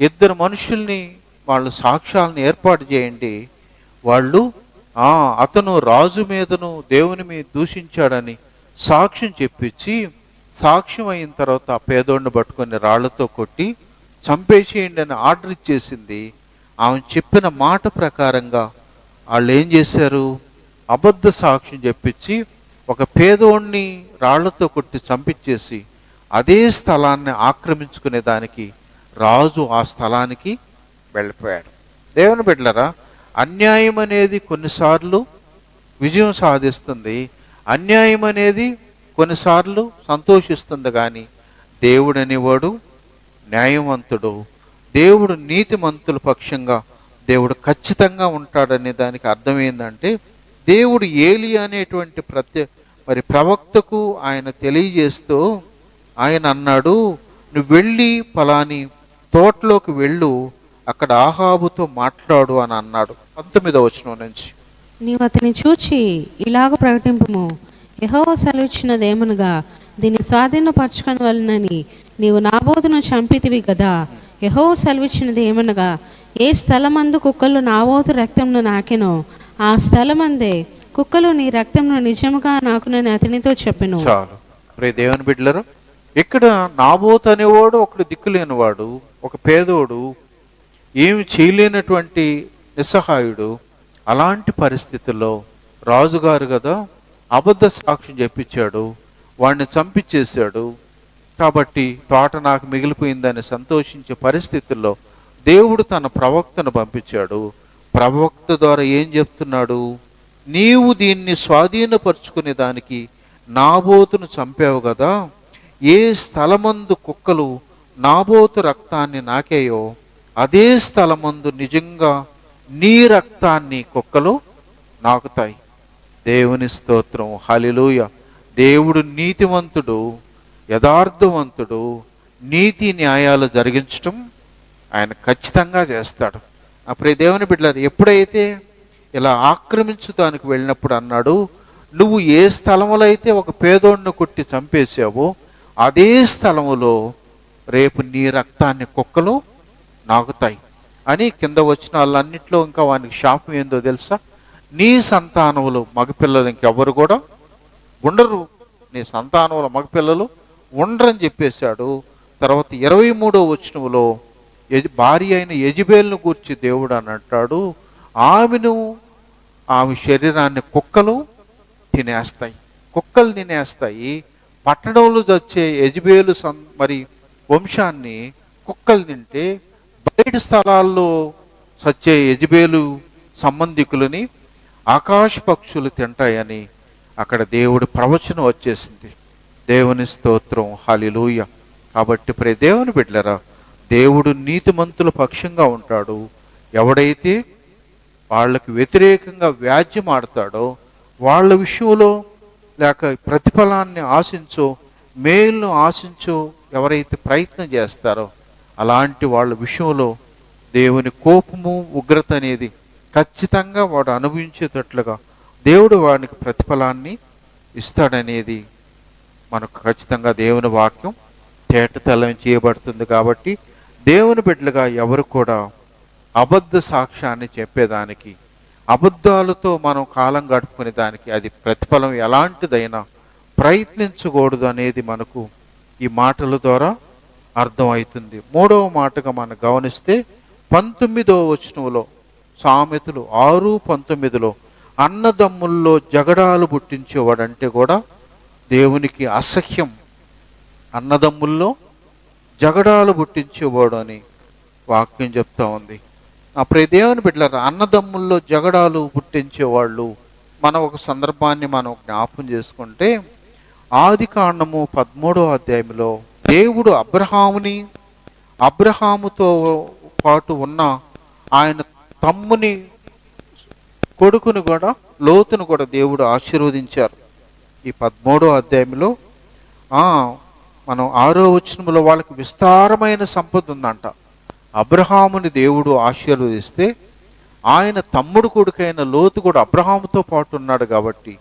2 మనుషుల్ని వాళ్ళు సాక్ష్యాలను ఏర్పాటు చేయండి. వాళ్ళు అతను రాజు మీదను దేవుని మీద దూషించాడని సాక్ష్యం చెప్పించి, సాక్ష్యం అయిన తర్వాత ఆ పేదోడిని పట్టుకొని రాళ్లతో కొట్టి చంపేసేయండి అని ఆర్డర్ ఇచ్చేసింది. ఆమె చెప్పిన మాట ప్రకారంగా వాళ్ళు ఏం చేశారు? అబద్ధ సాక్ష్యం చెప్పించి ఒక పేదోడిని రాళ్లతో కొట్టి చంపించేసి అదే స్థలాన్ని ఆక్రమించుకునే దానికి రాజు ఆ స్థలానికి వెళ్ళిపోయాడు. దేవుని బిడ్డలారా, అన్యాయం అనేది కొన్నిసార్లు విజయం సాధిస్తుంది, అన్యాయం అనేది కొన్నిసార్లు సంతోషిస్తుంది. కానీ దేవుడు అనేవాడు న్యాయవంతుడు, దేవుడు నీతిమంతుల పక్షంగా దేవుడు ఖచ్చితంగా ఉంటాడనే దానికి అర్థం ఏంటంటే, దేవుడు ఏలియా అనేటువంటి ప్రవక్తకు ఆయన తెలియజేస్తూ ఆయన అన్నాడు, నువ్వు వెళ్ళి పలాని తోటలోకి వెళ్ళు, అక్కడ ఆహాబుతో మాట్లాడు అని అన్నాడు. 19వ వచనం నుంచి. నీవు అతని చూచి ఇలాగ ప్రకటింపుము, యెహోవా సెలవిచ్చినదేమనగా దీన్ని స్వాధీనపరచుకొని వలనని నీవు నాబోతును చంపితివి కదా. యెహోవా సెలవిచ్చినది ఏమనగా, ఏ స్థలమందు కుక్కలు నాబోతు రక్తంను నాకెనో ఆ స్థలమందే కుక్కలు నీ రక్తంను నిజముగా నాకునని అతనితో చెప్పెను. చాలు. ప్రియ దేవుని బిడ్డలారా, ఇక్కడ నాబోతు అనేవాడు ఒకడు దిక్కులేనివాడు, ఒక పేదోడు, ఏమి చేయలేనటువంటి నిస్సహాయుడు. అలాంటి పరిస్థితుల్లో రాజుగారు కదా అబద్ధ సాక్ష్యం చెప్పించాడు, వాడిని చంపించేశాడు. కాబట్టి తోట నాకు మిగిలిపోయిందని సంతోషించే పరిస్థితుల్లో దేవుడు తన ప్రవక్తను పంపించాడు. ప్రవక్త ద్వారా ఏం చెప్తున్నాడు? నీవు దీన్ని స్వాధీనపరుచుకునే దానికి నాబోతును చంపావు కదా, ఏ స్థలమందు కుక్కలు నాబోతు రక్తాన్ని నాకేయో అదే స్థలమందు నిజంగా నీ రక్తాన్ని కుక్కలు నాకుతాయి. దేవుని స్తోత్రం, హల్లెలూయ. దేవుడు నీతివంతుడు, యథార్థవంతుడు, నీతి న్యాయాలు జరిగించటం ఆయన ఖచ్చితంగా చేస్తాడు. అప్పుడే దేవుని బిడ్డలారు, ఎప్పుడైతే ఇలా ఆక్రమించడానికి వెళ్ళినప్పుడు అన్నాడు, నువ్వు ఏ స్థలములో అయితే ఒక పేదోడిని కొట్టి చంపేశావో అదే స్థలములో రేపు నీ రక్తాన్ని కుక్కలు నాకుతాయి అని. కింద వచ్చిన వాళ్ళన్నింటిలో ఇంకా వానికి శాపం ఏందో తెలుసా? నీ సంతానములు మగపిల్లలు ఇంకెవరు కూడా ఉండరు, నీ సంతానముల మగపిల్లలు ఉండరని చెప్పేశాడు. తర్వాత 23వ వచనంలో భార్య అయిన యెజబెలును గూర్చి దేవుడు అని అంటాడు, ఆమె శరీరాన్ని కుక్కలు తినేస్తాయి, కుక్కలు తినేస్తాయి. పట్టణంలో వచ్చే యెజబెలు వంశాన్ని కుక్కలు తింటే బయట స్థలాల్లో సచ్చే యెజబెలు సంబంధికులని ఆకాశ పక్షులు తింటాయని అక్కడ దేవుడి ప్రవచనం వచ్చేసింది. దేవుని స్తోత్రం, హల్లెలూయ. కాబట్టి ప్రియ దేవుని బిడ్డలారా, దేవుడు నీతిమంతుల పక్షంగా ఉంటాడు. ఎవడైతే వాళ్ళకి వ్యతిరేకంగా వ్యాజ్యం ఆడతాడో, వాళ్ళ విషయంలో లేక ప్రతిఫలాన్ని ఆశించో, మేలును ఆశించో ఎవరైతే ప్రయత్నం చేస్తారో అలాంటి వాళ్ళ విషయంలో దేవుని కోపము, ఉగ్రత అనేది ఖచ్చితంగా వాడు అనుభవించేటట్లుగా దేవుడు వానికి ప్రతిఫలాన్ని ఇస్తాడనేది మనకు ఖచ్చితంగా దేవుని వాక్యం తేటతెల్లం చేయబడుతుంది. కాబట్టి దేవుని బిడ్డలుగా ఎవరు కూడా అబద్ధ సాక్ష్యాన్ని చెప్పేదానికి, అబద్ధాలతో మనం కాలం గడుపుకునే దానికి అది ప్రతిఫలం ఎలాంటిదైనా ప్రయత్నించకూడదు అనేది మనకు ఈ మాటల ద్వారా అర్థమవుతుంది. మూడవ మాటగా మనం గమనిస్తే 19వ వచనంలో, సామెతలు 6:19లో అన్నదమ్ముల్లో జగడాలు పుట్టించేవాడంటే కూడా దేవునికి అసహ్యం. అన్నదమ్ముల్లో జగడాలు పుట్టించేవాడు అని వాక్యం చెప్తా ఉంది. ఆ ప్రియ దేవుని బిడ్డలారా, అన్నదమ్ముల్లో జగడాలు పుట్టించేవాళ్ళు మనం ఒక సందర్భాన్ని మనం జ్ఞాపం చేసుకుంటే, ఆదికాండము 13వ అధ్యాయంలో దేవుడు అబ్రహాముతో పాటు ఉన్న ఆయన తమ్ముని కొడుకును కూడా, లోతును కూడా దేవుడు ఆశీర్వదించారు. ఈ 13వ అధ్యాయంలో మనం 6వ వచనంలో వాళ్ళకి విస్తారమైన సంపద ఉందంట. అబ్రహాముని దేవుడు ఆశీర్వదిస్తే ఆయన తమ్ముడు కొడుకైన లోతు కూడా అబ్రహాముతో పాటు ఉన్నాడు కాబట్టి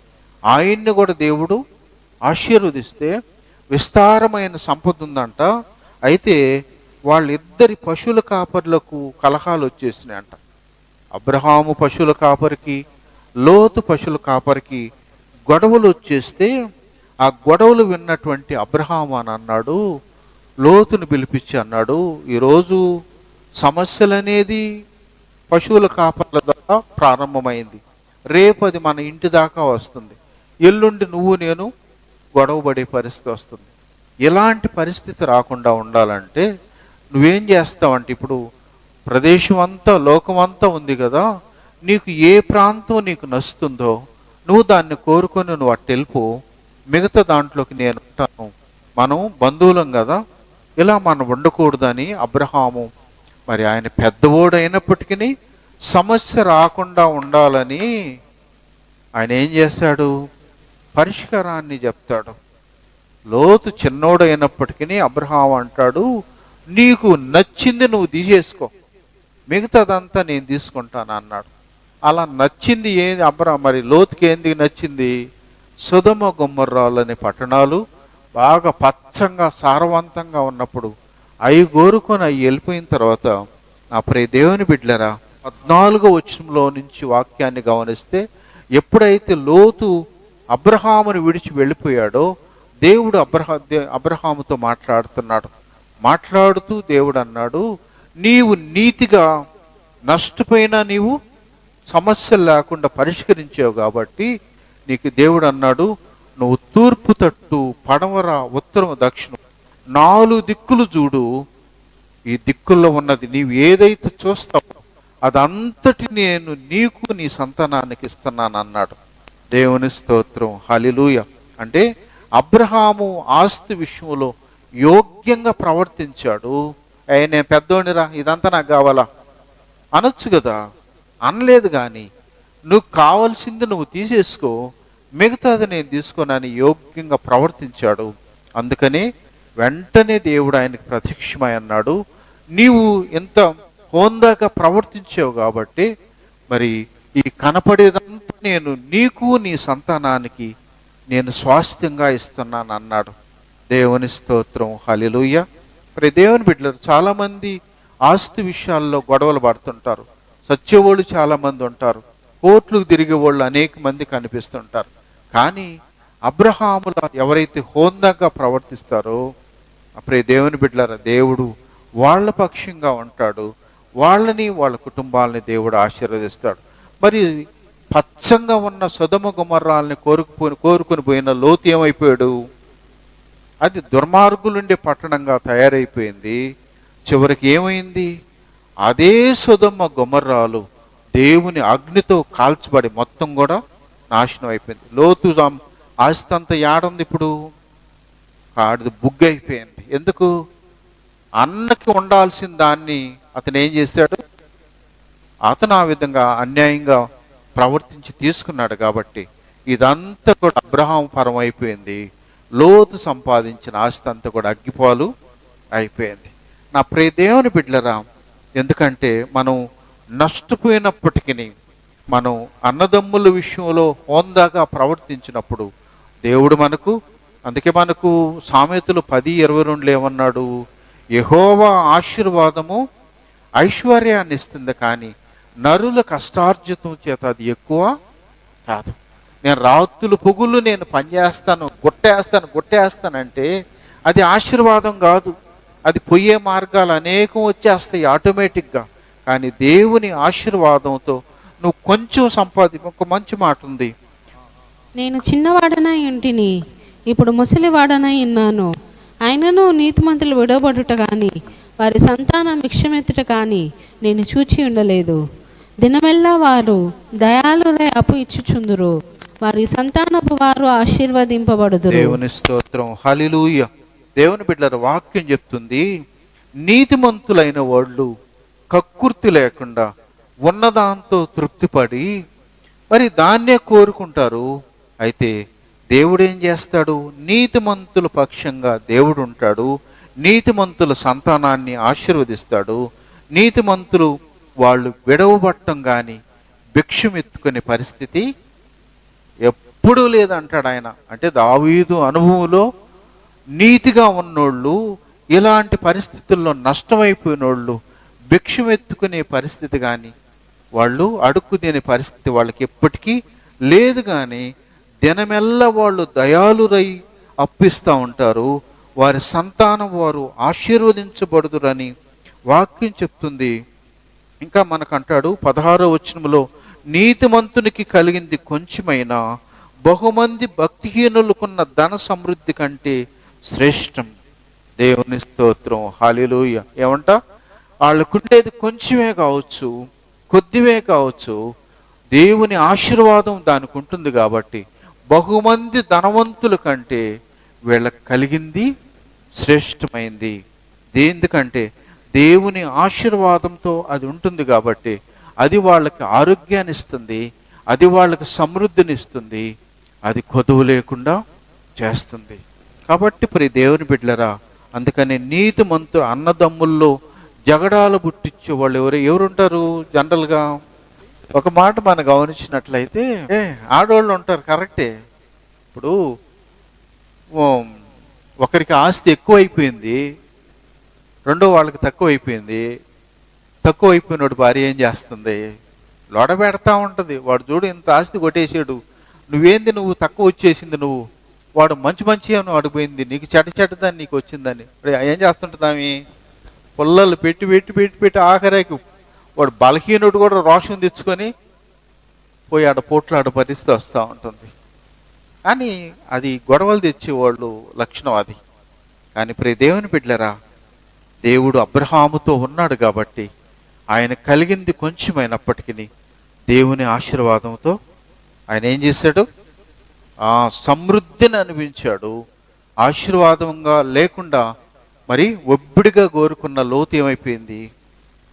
ఆయన్ని కూడా దేవుడు ఆశీర్వదిస్తే విస్తారమైన సంపద ఉందంట. అయితే వాళ్ళిద్దరి పశువుల కాపర్లకు కలహాలు వచ్చేసినాయంట. అబ్రహాము పశువుల కాపరికి, లోతు పశువుల కాపరికి గొడవలు వచ్చేస్తే ఆ గొడవలు విన్నటువంటి అబ్రహాము అని అన్నాడు, లోతును పిలిపించి అన్నాడు, ఈరోజు సమస్యలు అనేది పశువుల కాపర్ల ద్వారా ప్రారంభమైంది, రేపు అది మన ఇంటి దాకా వస్తుంది, ఎల్లుండి నువ్వు నేను గొడవపడే పరిస్థితి వస్తుంది. ఇలాంటి పరిస్థితి రాకుండా ఉండాలంటే నువ్వేం చేస్తావంటే, ఇప్పుడు ప్రదేశం అంతా, లోకం అంతా ఉంది కదా, నీకు ఏ ప్రాంతం నీకు నచ్చుతుందో నువ్వు దాన్ని కోరుకొని నువ్వు అటు వెళ్ళిపో, మిగతా దాంట్లోకి నేను ఉంటాను, మనం బంధువులం కదా, ఇలా మనం ఉండకూడదని అబ్రహాము, మరి ఆయన పెద్దవాడు అయినప్పటికీ సమస్య రాకుండా ఉండాలని ఆయన ఏం చేస్తాడు, పరిష్కారాన్ని చెప్తాడు. లోతు చిన్నోడు అయినప్పటికీ అబ్రహాం అంటాడు, నీకు నచ్చింది నువ్వు తీసేసుకో, మిగతాదంతా నేను తీసుకుంటాను అన్నాడు. అలా నచ్చింది ఏంది మరి లోతుకి ఏంది నచ్చింది? సొదొమ గొమొర్రాలు అనే పట్టణాలు బాగా పచ్చంగా సారవంతంగా ఉన్నప్పుడు అవి కోరుకొని అవి వెళ్ళిపోయిన తర్వాత, ఆ ప్రియ దేవుని బిడ్డలరా, 14వ వచనంలో నుంచి వాక్యాన్ని గమనిస్తే, ఎప్పుడైతే లోతు అబ్రహాముని విడిచి వెళ్ళిపోయాడో దేవుడు అబ్రహాముతో మాట్లాడుతూ దేవుడు అన్నాడు, నీవు నీతిగా నష్టపోయినా నీవు సమస్యలు లేకుండా పరిష్కరించావు కాబట్టి నీకు దేవుడు అన్నాడు, నువ్వు తూర్పు తట్టు, పడమర, ఉత్తరం, దక్షిణం 4 దిక్కులు చూడు, ఈ దిక్కుల్లో ఉన్నది నీవు ఏదైతే చూస్తావో అదంతటి నేను నీకు నీ సంతానానికి ఇస్తున్నాను అన్నాడు. దేవుని స్తోత్రం, హల్లెలూయా. అంటే అబ్రహాము ఆస్తి విషయంలో యోగ్యంగా ప్రవర్తించాడు. నేను పెద్దోడిరా, ఇదంతా నాకు కావాలా అనొచ్చు కదా, అనలేదు. కానీ నువ్వు కావాల్సింది నువ్వు తీసేసుకో, మిగతాది నేను తీసుకోనని యోగ్యంగా ప్రవర్తించాడు. అందుకనే వెంటనే దేవుడు ఆయనకు ప్రత్యక్షమై అన్నాడు, నీవు ఎంత హోందాగా ప్రవర్తించావు కాబట్టి మరి ఈ కనపడేదంతా నేను నీకు నీ సంతానానికి నేను స్వాస్థ్యంగా ఇస్తున్నాను అన్నాడు. దేవుని స్తోత్రం, హల్లెలూయా. మరి దేవుని బిడ్డలు, చాలామంది ఆస్తి విషయాల్లో గొడవలు పడుతుంటారు. సత్యవాళ్ళు చాలామంది ఉంటారు, కోట్లకు తిరిగే వాళ్ళు అనేక మంది కనిపిస్తుంటారు. కానీ అబ్రహాముల ఎవరైతే హోందాగా ప్రవర్తిస్తారో అప్పుడే దేవుని బిడ్డలారా, దేవుడు వాళ్ళ పక్షంగా ఉంటాడు, వాళ్ళని వాళ్ళ కుటుంబాలని దేవుడు ఆశీర్వదిస్తాడు. మరి పచ్చంగా ఉన్న సొదొమ గొమొర్రాల్ని కోరుకుని పోయిన లోతు ఏమైపోయాడు? అది దుర్మార్గులుండే పట్టణంగా తయారైపోయింది. చివరికి ఏమైంది? అదే సొదొమ గొమొర్రాలు దేవుని అగ్నితో కాల్చబడి మొత్తం కూడా నాశనం అయిపోయింది. లోతు ఆస్తి అంతా యాడుంది ఇప్పుడు? ఆడిది బుగ్గైపోయింది. ఎందుకు? అన్నకి ఉండాల్సిన దాన్ని అతను ఏం చేశాడు? అతను ఆ విధంగా అన్యాయంగా ప్రవర్తించి తీసుకున్నాడు కాబట్టి ఇదంతా కూడా అబ్రహాం పరం అయిపోయింది. లోతు సంపాదించిన ఆస్తి అంతా కూడా అగ్గిపాలు అయిపోయింది. నా ప్రియ దేవుని బిడ్డలరా, ఎందుకంటే మనం నష్టపోయినప్పటికీ మనం అన్నదమ్ముల విషయంలో హోందాగా ప్రవర్తించినప్పుడు దేవుడు అందుకే మనకు సామెతలు 10:22 ఏమన్నాడు? యెహోవా ఆశీర్వాదము ఐశ్వర్యాన్ని ఇస్తుంది, కానీ నరుల కష్టార్జితం చేత అది ఎక్కువ కాదు. నేను రాత్రులు పొగుళ్ళు నేను పనిచేస్తాను, గుట్టేస్తానంటే అది ఆశీర్వాదం కాదు. అది పోయే మార్గాలు అనేకం వచ్చేస్తాయి ఆటోమేటిక్గా. కానీ దేవుని ఆశీర్వాదంతో నువ్వు కొంచెం ఒక మంచి మాట ఉంది, నేను చిన్నవాడనై ఇంటిని, ఇప్పుడు ముసలివాడనై ఉన్నాను. ఆయనను నీతిమంతులు విడవబడుట కానీ వారి సంతానం భిక్షమెత్తుట కానీ నేను చూచి ఉండలేదు. దినమెల్లా వారు దయాళురై అప్పు ఇచ్చుచుందురు, వారి సంతానపు వారు ఆశీర్వదింపబడుదురు. దేవుని స్తోత్రం, హల్లెలూయా. దేవుని బిడ్డల వాక్యం చెప్తుంది, నీతిమంతులైన వాళ్ళు కక్కుర్తి లేకుండా ఉన్నదాంతో తృప్తిపడి మరి దాన్నే కోరుకుంటారు. అయితే దేవుడు ఏం చేస్తాడు? నీతిమంతుల పక్షంగా దేవుడు ఉంటాడు. నీతిమంతుల సంతానాన్ని ఆశీర్వదిస్తాడు. నీతిమంతులు వాళ్ళు విడవబట్టం కానీ భిక్షమెత్తుకునే పరిస్థితి ఎప్పుడూ లేదంటాడు ఆయన. అంటే దావీదు అనుభవంలో నీతిగా ఉన్నోళ్ళు, ఇలాంటి పరిస్థితుల్లో నష్టమైపోయినోళ్ళు భిక్షమెత్తుకునే పరిస్థితి కానీ వాళ్ళు అడుక్కు తినే పరిస్థితి వాళ్ళకి ఎప్పటికీ లేదు. కానీ దినమెల్లా వాళ్ళు దయాళురై అప్పిస్తూ ఉంటారు. వారి సంతానం వారు ఆశీర్వదించబడుదురని వాక్యం చెప్తుంది. ఇంకా మనకంటాడు 16వ వచనంలో, నీతిమంతునికి కలిగింది కొంచెమైనా బహుమంది భక్తిహీనులకున్న ధన సమృద్ధి కంటే శ్రేష్టం. దేవుని స్తోత్రం, హల్లెలూయా. ఏమంట? వాళ్ళకుండేది కొంచెమే కావచ్చు, కొద్దివే కావచ్చు, దేవుని ఆశీర్వాదం దానికి ఉంటుంది కాబట్టి బహుమంది ధనవంతుల కంటే వీళ్ళకి కలిగింది శ్రేష్టమైంది. ఎందుకంటే దేవుని ఆశీర్వాదంతో అది ఉంటుంది కాబట్టి అది వాళ్ళకి ఆరోగ్యాన్ని ఇస్తుంది, అది వాళ్ళకి సమృద్ధిని ఇస్తుంది, అది కొదువు లేకుండా చేస్తుంది. కాబట్టి ప్రియ దేవుని బిడ్డలరా, అందుకని నీతిమంతులు అన్నదమ్ముల్లో జగడాలు పుట్టించే వాళ్ళు ఎవరుంటారు జనరల్గా? ఒక మాట మనం గమనించినట్లయితే ఆడవాళ్ళు ఉంటారు, కరెక్టే. ఇప్పుడు ఒకరికి ఆస్తి ఎక్కువైపోయింది, రెండో వాళ్ళకి తక్కువైపోయింది. తక్కువైపోయినోడు భార్య ఏం చేస్తుంది? లోడ పెడతా ఉంటుంది. వాడు చూడు ఇంత ఆస్తి కొట్టేసాడు, నువ్వేంది నువ్వు తక్కువ వచ్చేసింది, వాడు మంచి అని అడిగిపోయింది, నీకు చెడ్డదాన్ని నీకు వచ్చిందని. ఏం చేస్తుంటుంది ఆమె? పుల్లలు పెట్టి ఆఖరికి వాడు బలహీనుడు కూడా రోషం తెచ్చుకొని పోయి పోట్లాడ పరిస్థితి వస్తూ ఉంటుంది. కానీ అది గొడవలు తెచ్చేవాళ్ళు లక్షణం అది. కానీ ప్రియ దేవుని బిడ్డలరా, దేవుడు అబ్రహాముతో ఉన్నాడు కాబట్టి ఆయన కలిగింది కొంచెమైనప్పటికీ దేవుని ఆశీర్వాదంతో ఆయన ఏం చేశాడు? సమృద్ధిని అనిపించాడు. ఆశీర్వాదంగా లేకుండా మరి ఒబ్బిడిగా కోరుకున్న లోతు ఏమైపోయింది?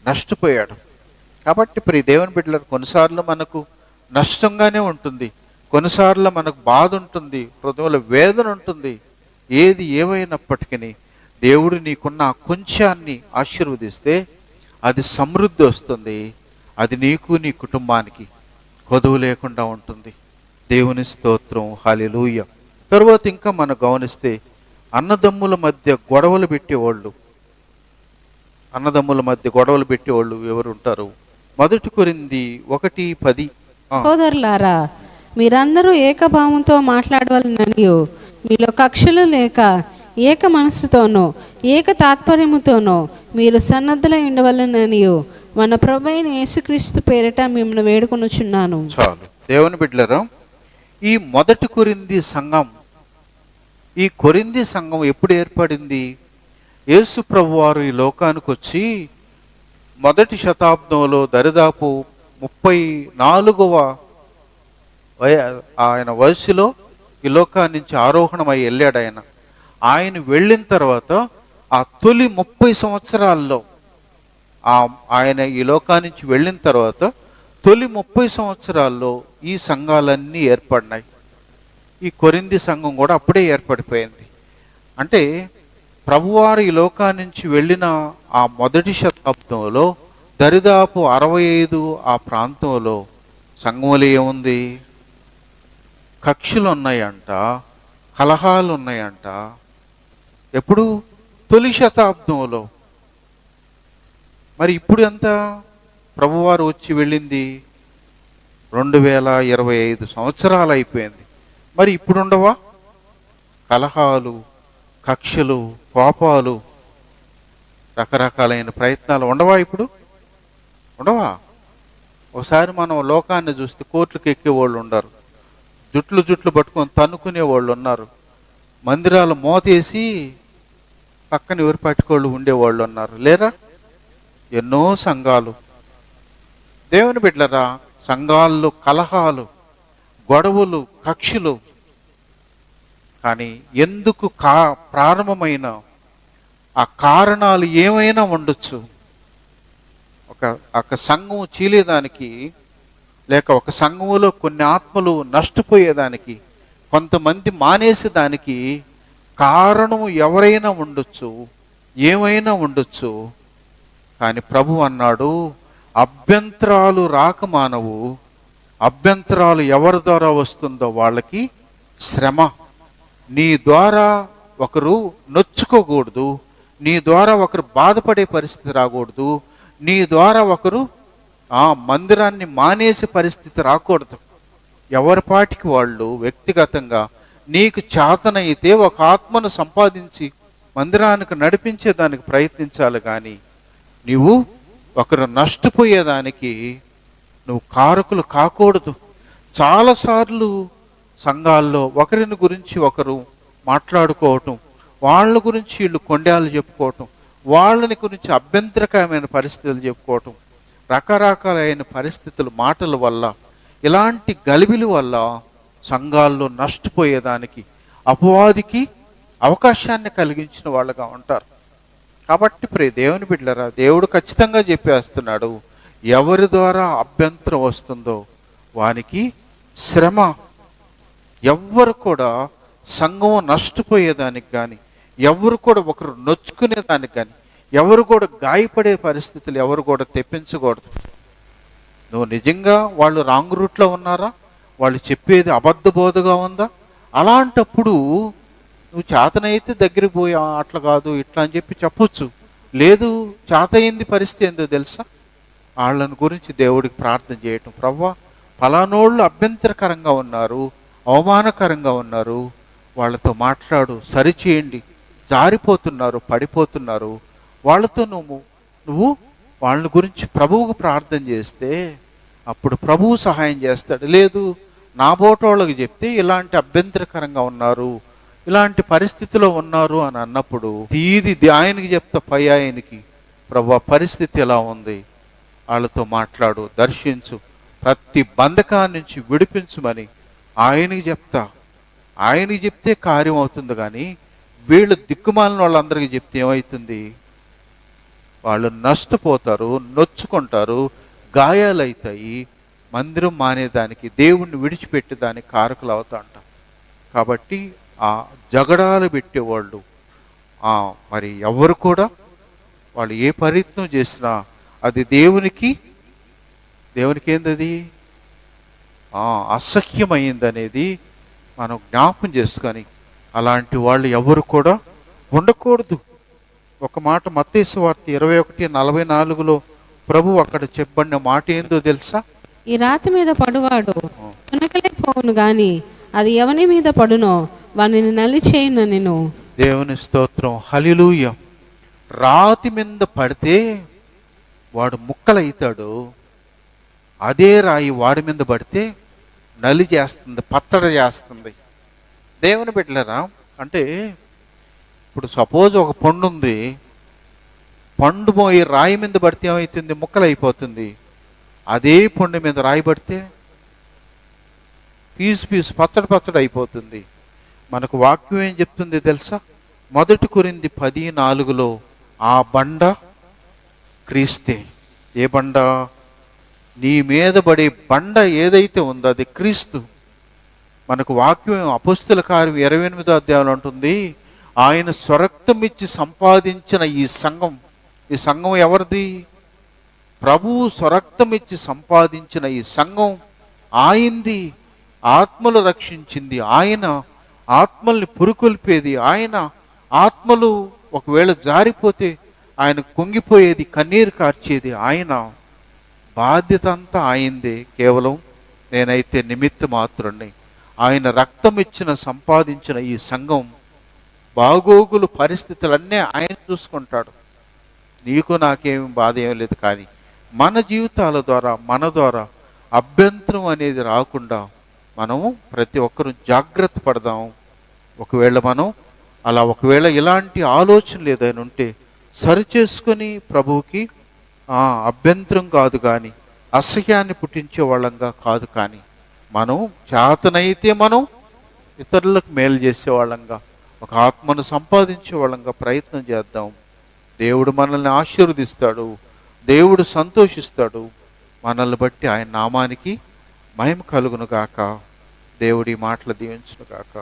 నష్టపోయాడు. కాబట్టి ప్రియ దేవుని బిడ్డలకు కొన్నిసార్లు మనకు నష్టంగానే ఉంటుంది, కొన్నిసార్లు మనకు బాధ ఉంటుంది, హృదయంలో వేదన ఉంటుంది. ఏది ఏమైనప్పటికీ దేవుడు నీకున్న కొంచాన్ని ఆశీర్వదిస్తే అది సమృద్ధి వస్తుంది, అది నీకు నీ కుటుంబానికి కొదువు లేకుండా ఉంటుంది. దేవుని స్తోత్రం, హల్లెలూయా. తర్వాత ఇంకా మనం గమనిస్తే అన్నదమ్ముల మధ్య గొడవలు పెట్టేవాళ్ళు ఎవరు ఉంటారు? 1 కొరింథీ 1:10. సోదరులారా, మీరందరూ ఏకభావంతో మాట్లాడవలననియు మీలో కక్షలు లేక ఏక మనస్సుతోనో ఏక తాత్పర్యముతోనో మీరు సన్నద్ధులై ఉండవలననియు మన ప్రభువైన యేసుక్రీస్తు పేరిట మిమ్మల్ని వేడుకొనుచున్నాను. చాలు. దేవుని బిడ్డలారా, ఈ 1 కొరింథీ సంఘం, ఈ కొరింథీ సంఘం ఎప్పుడు ఏర్పడింది? యేసు ప్రభువారు ఈ లోకానికి వచ్చి 1వ శతాబ్దంలో దరిదాపు 34వ ఆయన వయసులో ఈ లోకాన్ని నుంచి ఆరోహణమై వెళ్ళాడు. ఆయన వెళ్ళిన తర్వాత ఆ తొలి 30 సంవత్సరాల్లో ఆయన ఈ లోకాన్ని నుంచి వెళ్ళిన తర్వాత తొలి 30 సంవత్సరాల్లో ఈ సంఘాలన్నీ ఏర్పడినాయి. ఈ కొరింథీ సంఘం కూడా అప్పుడే ఏర్పడిపోయింది. అంటే ప్రభువారు ఈ లోకాన్ని నుంచి వెళ్ళిన ఆ 1వ శతాబ్దంలో దరిదాపు 65 ఆ ప్రాంతంలో సంఘంలో ఏముంది? కక్షలు ఉన్నాయంట, కలహాలు ఉన్నాయంట. ఎప్పుడు? తొలి శతాబ్దంలో. మరి ఇప్పుడు ఎంత? ప్రభువారు వచ్చి వెళ్ళింది 2025 సంవత్సరాలు అయిపోయింది. మరి ఇప్పుడు ఉండవా? కలహాలు, కక్షలు, కోపాలు, రకరకాలైన ప్రయత్నాలు ఉండవా? ఇప్పుడు ఉండవా? ఒకసారి మనం లోకాన్ని చూస్తే కోర్టులకు ఎక్కేవాళ్ళు ఉన్నారు, జుట్లు పట్టుకొని తన్నుకునే వాళ్ళు ఉన్నారు, మందిరాలు మోతేసి పక్కన ఎవరు పట్టుకోళ్ళు ఉండేవాళ్ళు ఉన్నారు, లేరా? ఎన్నో సంఘాలు, దేవుని బిడ్డలరా, సంఘాల్లో కలహాలు, గొడవలు, కక్షలు. కానీ ఎందుకు ప్రారంభమైన ఆ కారణాలు ఏమైనా ఉండొచ్చు. ఒక సంఘం చీలేదానికి, లేక ఒక సంఘములో కొన్ని ఆత్మలు నష్టపోయేదానికి, కొంతమంది మానేసేదానికి కారణము ఎవరైనా ఉండొచ్చు, ఏమైనా ఉండొచ్చు. కానీ ప్రభు అన్నాడు, అభ్యంతరాలు రాక మానవు. అభ్యంతరాలు ఎవరి ద్వారా వస్తుందో వాళ్ళకి శ్రమ. నీ ద్వారా ఒకరు నొచ్చుకోకూడదు, నీ ద్వారా ఒకరు బాధపడే పరిస్థితి రాకూడదు, నీ ద్వారా ఒకరు ఆ మందిరాన్ని మానేసే పరిస్థితి రాకూడదు. ఎవరి పాటికి వాళ్ళు వ్యక్తిగతంగా నీకు చేతనైతే ఒక ఆత్మను సంపాదించి మందిరానికి నడిపించేదానికి ప్రయత్నించాలి. కానీ నీవు ఒకరు నష్టపోయేదానికి నువ్వు కారకులు కాకూడదు. చాలాసార్లు సంఘాల్లో ఒకరిని గురించి ఒకరు మాట్లాడుకోవటం, వాళ్ళ గురించి వీళ్ళు కొండాలు చెప్పుకోవటం, వాళ్ళని గురించి అభ్యంతరకరమైన పరిస్థితులు చెప్పుకోవటం, రకరకాలైన పరిస్థితులు, మాటల వల్ల, ఇలాంటి గలిబిలి వల్ల సంఘాల్లో నష్టపోయేదానికి అపవాదికి అవకాశాన్ని కలిగించిన వాళ్ళగా ఉంటారు. కాబట్టి ప్రియ దేవుని బిడ్డలారా, దేవుడు ఖచ్చితంగా చెప్పేస్తున్నాడు, ఎవరి ద్వారా అభ్యంతరం వస్తుందో వానికి శ్రమ. ఎవ్వరు కూడా సంఘం నష్టపోయేదానికి కానీ, ఎవరు కూడా ఒకరు నొచ్చుకునేదానికి కానీ, ఎవరు కూడా గాయపడే పరిస్థితులు ఎవరు కూడా తెప్పించకూడదు. నువ్వు నిజంగా వాళ్ళు రాంగ్ రూట్లో ఉన్నారా, వాళ్ళు చెప్పేది అబద్ధ బోధగా ఉందా, అలాంటప్పుడు నువ్వు చేతనైతే దగ్గరికి పోయి అట్లా కాదు ఇట్లా అని చెప్పి చెప్పొచ్చు. లేదు, చేతయింది పరిస్థితి ఏందో తెలుసా, వాళ్ళని గురించి దేవుడికి ప్రార్థన చేయటం, ప్రవ్వా ఫలానోళ్ళు అభ్యంతరకరంగా ఉన్నారు, అవమానకరంగా ఉన్నారు, వాళ్ళతో మాట్లాడు, సరిచేయండి, జారిపోతున్నారు, పడిపోతున్నారు, వాళ్ళతో నువ్వు వాళ్ళ గురించి ప్రభువుకు ప్రార్థన చేస్తే అప్పుడు ప్రభువు సహాయం చేస్తాడు. లేదు, నా బోటోళ్ళకి చెప్తే ఇలాంటి అభ్యంతరకరంగా ఉన్నారు, ఇలాంటి పరిస్థితిలో ఉన్నారు అని అన్నప్పుడు ఇది ఆయనకి చెప్తా, పై ఆయనకి, ప్రభువా పరిస్థితి ఎలా ఉంది, వాళ్ళతో మాట్లాడు, దర్శించు, ప్రతి బంధకాన్ని నుంచి విడిపించుమని ఆయనకి చెప్తా. ఆయనకి చెప్తే కార్యం అవుతుంది. కానీ వీళ్ళు దిక్కుమాలిన వాళ్ళందరికీ చెప్తే ఏమవుతుంది, వాళ్ళు నష్టపోతారు, నొచ్చుకుంటారు, గాయాలవుతాయి, మందిరం మానేదానికి, దేవుణ్ణి విడిచిపెట్టేదానికి కారకులు అవుతా అంటాం. కాబట్టి ఆ జగడాలు పెట్టేవాళ్ళు మరి ఎవరు కూడా వాళ్ళు ఏ ప్రయత్నం చేసినా అది దేవునికి ఏందది అసహ్యమైందనేది మనం జ్ఞాపకం చేసుకొని అలాంటి వాళ్ళు ఎవరు కూడా ఉండకూడదు. ఒక మాట మత్తయి సువార్త 21:44 ప్రభు అక్కడ చెప్పబడిన మాట ఏందో తెలుసా, ఈ రాతి మీద పడువాడు వెనకలేకపోవును గాని అది ఎవని మీద పడునో వానిని నలిచేయును నేను. దేవుని స్తోత్రం, హల్లెలూయా. రాతి మీద పడితే వాడు ముక్కలవుతాడు, అదే రాయి వాడి మీద పడితే నలి చేస్తుంది, పచ్చడి చేస్తుంది. దేవుని బిడ్డలారా, అంటే ఇప్పుడు సపోజ్ ఒక పండు ఉంది, పండు పోయి రాయి మీద పడితే ఏమవుతుంది, ముక్కలు అయిపోతుంది. అదే పండు మీద రాయి పడితే పీసు పచ్చడి అయిపోతుంది. మనకు వాక్యం ఏం చెప్తుంది తెలుసా, 1 కొరింథీ 10:4 ఆ బండ క్రీస్తే. ఏ బండ? నీ మీద పడే బండ ఏదైతే ఉందో అది క్రీస్తు. మనకు వాక్యం అపోస్తల కార్యం 28వ అధ్యాయంలో ఉంటుంది, ఆయన స్వరక్తం ఇచ్చి సంపాదించిన ఈ సంఘం ఎవరిది? ప్రభువు స్వరక్తం ఇచ్చి సంపాదించిన ఈ సంఘం ఆయింది. ఆత్మలు రక్షించింది ఆయన, ఆత్మల్ని పురుకొల్పేది ఆయన. ఆత్మలు ఒకవేళ జారిపోతే ఆయన కుంగిపోయేది, కన్నీరు కార్చేది ఆయన. బాధ్యత అంతా ఆయిందే. కేవలం నేనైతే నిమిత్త మాత్రుణ్ణి. ఆయన రక్తం ఇచ్చిన సంపాదించిన ఈ సంఘం బాగోగులు పరిస్థితులన్నీ ఆయన చూసుకుంటాడు. నీకు నాకేమి బాధ ఏం లేదు. కానీ మన జీవితాల ద్వారా మన ద్వారా అభ్యంతరం అనేది రాకుండా మనము ప్రతి ఒక్కరూ జాగ్రత్త పడదాం. ఒకవేళ ఇలాంటి ఆలోచనలు ఏదైనా ఉంటే సరిచేసుకొని ప్రభువుకి అభ్యంతరం కాదు, కానీ అసహ్యాన్ని పుట్టించే వాళ్ళంగా కాదు, కానీ మనం చేతనైతే మనం ఇతరులకు మేలు చేసే వాళ్ళంగా, ఒక ఆత్మను సంపాదించే వాళ్ళంగా ప్రయత్నం చేద్దాం. దేవుడు మనల్ని ఆశీర్వదిస్తాడు, దేవుడు సంతోషిస్తాడు. మనల్ని బట్టి ఆయన నామానికి మహిమ కలుగును గాక. దేవుడి మాటలు దీవించును గాక.